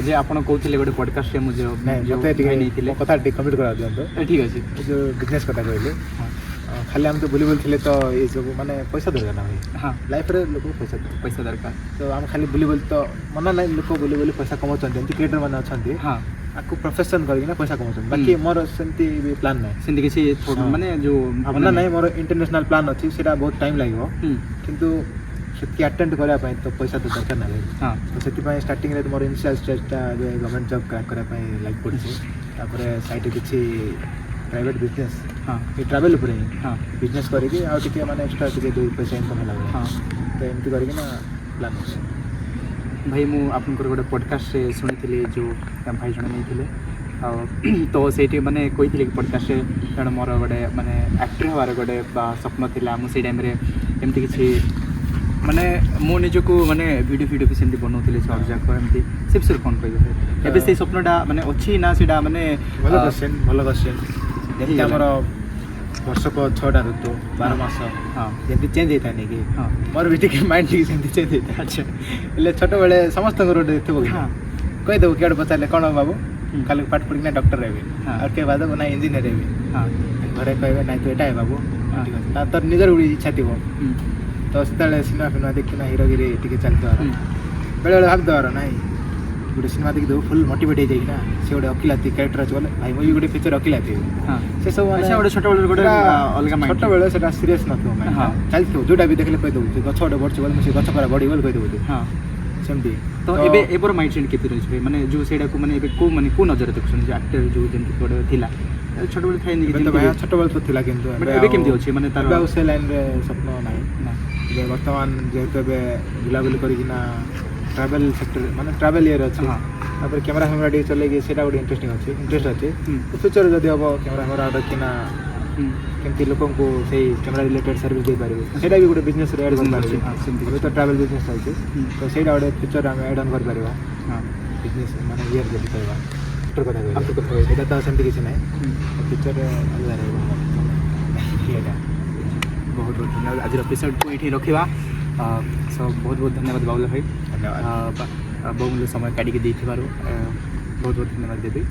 ଯେ ଆପଣ କହୁଥିଲେ ଗୋଟେ ପଡ଼କାଷ୍ଟରେ ମୁଁ ନାଇଁ ମୋତେ ଟିକେ ନେଇଥିଲେ ମୋ କଥା ଟିକେ କମ୍ପ୍ଲିଟ୍ କରା ଦିଅନ୍ତୁ ଠିକ୍ ଅଛି ଏ ଯେଉଁ ବିଜନେସ୍ କଥା କହିଲି ହଁ ଖାଲି ଆମେ ତ ବୁଲି ଥିଲେ ତ ଏସବୁ ମାନେ ପଇସା ଦରକାର ନା ଭାଇ ହଁ ଲାଇଫ୍ରେ ଲୋକଙ୍କୁ ପଇସା ଦରକାର ପଇସା ଦରକାର ତ ଆମେ ଖାଲି ବୁଲି ତ ମନା ନାହିଁ ଲୋକ ବୁଲି ପଇସା କମାଉଛନ୍ତି ଏମିତି କ୍ରିଏଟର୍ ମାନେ ଅଛନ୍ତି ହଁ ଆକୁ ପ୍ରଫେସନ୍ କରିକିନା ପଇସା କମାଉଛନ୍ତି ବାକି ମୋର ସେମିତି ବି ପ୍ଲାନ୍ ନାହିଁ ସେମିତି କିଛି ମାନେ ଯେଉଁ ମନା ନାହିଁ ମୋର ଇଣ୍ଟରନ୍ୟାସନାଲ୍ ପ୍ଲାନ୍ ଅଛି ସେଇଟା ବହୁତ ଟାଇମ୍ ଲାଗିବ କିନ୍ତୁ ସେତିକି ଆଟେଣ୍ଡ କରିବା ପାଇଁ ତ ପଇସା ତ ଦରକାର ନାହିଁ ହଁ ତ ସେଥିପାଇଁ ଷ୍ଟାର୍ଟିଂରେ ମୋର ଇନିସିଆଲ୍ ଷ୍ଟେଜ୍ଟା ଏବେ ଗଭର୍ଣ୍ଣମେଣ୍ଟ ଜବ୍ କ୍ରାକ୍ କରିବା ପାଇଁ ଲାଗି ପଡ଼ିଛି ତାପରେ ସାଇଡ଼୍ରେ କିଛି प्राइवेट बिजनेस हाँ ये ट्रावेल उपरे ही हाँ बिजनेस करिके आ टिके माने एक्स्ट्रा टिके 2 पैसा इनकम होला हाँ तो एमती करिके ना प्लान अछि भाई मु आपनकर गोटे पॉडकास्ट रे सुनिथिले जो भाई जणे नेइथिले तो ସେଇଠି ମାନେ କହିଥିଲେ କି ପଡ଼କାଷ୍ଟରେ କାରଣ ମୋର ଗୋଟେ ମାନେ ଆକ୍ଟର ହେବାର ଗୋଟେ ସ୍ୱପ୍ନ ଥିଲା ମୁଁ ସେଇ ଟାଇମ୍ରେ ଏମିତି କିଛି ମାନେ ମୁଁ ନିଜକୁ ମାନେ ଭିଡ଼ିଓ ବି ସେମିତି ବନାଉଥିଲି ସର୍ଟ ଯାକ ଏମିତି ସେ ବିଷୟରେ କ'ଣ କହିବେ ଏବେ ସେଇ ସ୍ୱପ୍ନଟା ମାନେ ଅଛି ନା ସେଇଟା ମାନେ ଭଲ କ୍ୱେଶ୍ଚନ୍ ଯେମିତି ଆମର ବର୍ଷକ 6ଟା ଋତୁ 12 ମାସ ହଁ ଯେମିତି ଚେଞ୍ଜ ହେଇଥାଏ ନାଇଁ କି ହଁ ମୋର ବି ଟିକେ ମାଇଣ୍ଡ ଟିକେ ସେମିତି ଚେଞ୍ଜ ହେଇଥାଏ ଆଚ୍ଛା ହେଲେ ଛୋଟବେଳେ ସମସ୍ତଙ୍କର ଗୋଟେ ଥିବ କି ହଁ କହିଦେବୁ କିଆଡ଼େ ପଚାରିଲେ କ'ଣ ବାବୁ କାଲି ପାଠ ପଢ଼ିକିନା ଡକ୍ଟର ହେବି ହଁ ଆଉ କିଏ ବାଦବ ନା ଇଞ୍ଜିନିୟର ହେବି ହଁ ଘରେ କହିବେ ନାଇଁ ତୁ ଏଇଟା ହେ ବାବୁ ହଁ ଠିକ୍ ଅଛି ତୋର ନିଜର ଗୋଟେ ଇଚ୍ଛା ଥିବ ତ ସେତେବେଳେ ସିନେମା ଫିନେମା ଦେଖିକିନା ହିରୋଗିରି ଟିକେ ଚାଲିଥିବାର ବେଳେବେଳେ ଭାବିଦେବାର ନାଇଁ ଗୋଟେ ସିନେମା ଦେଖିଦେବୁ ଫୁଲ୍ ମୋଟିଭେଟ୍ ହେଇଯାଇକିନା ସେ ଗୋଟେ ଓକିଲାତି କ୍ୟାରେକ୍ଟର ଅଛି ବୋଲେ ଭାଇ ମୁଁ ବି ଗୋଟେ ଫ୍ୟୁଚର୍ ଓକିଲାତି ହେବି ହଁ ସେସବୁ ଆଚ୍ଛା ଗୋଟେ ଛୋଟବେଳେ ଗୋଟେ ଅଲଗା ମାଇଣ୍ଡ ଛୋଟବେଳେ ସେଟା ସିରିୟସ୍ ନଥିବ ହଁ ଚାଲିଥିବ ଯୋଉଟା ବି ଦେଖିଲେ କହିଦେବୁ ସେ ଗଛ ଗୋଟେ ବଢ଼ୁଛି ବୋଲେ ମୁଁ ସେ ଗଛ ପରା ବଢ଼ି ବୋଲି କହିଦେବୁ ତୁ ହଁ ସେମିତି ତ ଏବେ ଏବେର ମାଇଣ୍ଡ ସେଟ୍ କେତେ ରହିଛି ମାନେ ଯେଉଁ ସେଇଟାକୁ ମାନେ ଏବେ କେଉଁ ମାନେ କେଉଁ ନଜରରେ ଦେଖୁଛନ୍ତି ଯେ ଆକ୍ଟର ଯେଉଁ ଯେମିତି ଗୋଟେ ଥିଲା ଛୋଟବେଳେ ଥାଇନି କି ଛୋଟବେଳେ ତ ଥିଲା କିନ୍ତୁ ଏବେ କେମିତି ଅଛି ମାନେ ତାର ଆଉ ସେ ଲାଇନ୍ରେ ସ୍ୱପ୍ନ ନାହିଁ ଏବେ ବର୍ତ୍ତମାନ ଯେହେତୁ ଏବେ ବୁଲାବୁଲି କରିକିନା ଟ୍ରାଭେଲ୍ ସେକ୍ଟର ମାନେ ଟ୍ରାଭେଲ୍ ଇଏରେ ଅଛି ହଁ ତାପରେ କ୍ୟାମେରା ଫ୍ୟାମେରା ଟିକେ ଚଲେଇକି ସେଇଟା ଗୋଟେ ଇଣ୍ଟରେଷ୍ଟ ଅଛି ଫ୍ୟୁଚର୍ ଯଦି ହେବ କ୍ୟାମେରା ଫ୍ୟାମେରା ରଖିନା କେମିତି ଲୋକଙ୍କୁ ସେଇ କ୍ୟାମେରା ରିଲେଟେଡ୍ ସର୍ଭିସ୍ ଦେଇପାରିବେ ସେଇଟା ବି ଗୋଟେ ବିଜନେସ୍ରେ ଆଡ଼୍ କରିପାରିବେ ସେମିତି ଏବେ ତ ଟ୍ରାଭେଲ୍ ବିଜନେସ୍ ଚାଲିଛି ତ ସେଇଟା ଗୋଟେ ଫ୍ୟୁଚର୍ ଆମେ ଆଡ଼୍ ଅନ୍ କରିପାରିବା ହଁ ବିଜନେସ୍ ମାନେ ଇଏରେ ଯଦି କହିବା ଆଫ୍ଟର କଥା କହିବା ଆଫ୍ଟର କଥା କହିବା। ସେଇଟା ତ ସେମିତି କିଛି ନାହିଁ ଫ୍ୟୁଚର୍ରେ ଅଲଗା ରହିବ ଏଇଟା ବହୁତ ବହୁତ ଧନ୍ୟବାଦ ଆଜିର ଏପିସୋଡ଼କୁ ଏଇଠି ରଖିବା ସୋ ବହୁତ ବହୁତ ଧନ୍ୟବାଦ ବାବୁଲା ଭାଇ ଧନ୍ୟବାଦ ବହୁମୂଲ୍ୟ ସମୟ କାଢ଼ିକି ଦେଇଥିବାରୁ ବହୁତ ବହୁତ ଧନ୍ୟବାଦ ଦେବି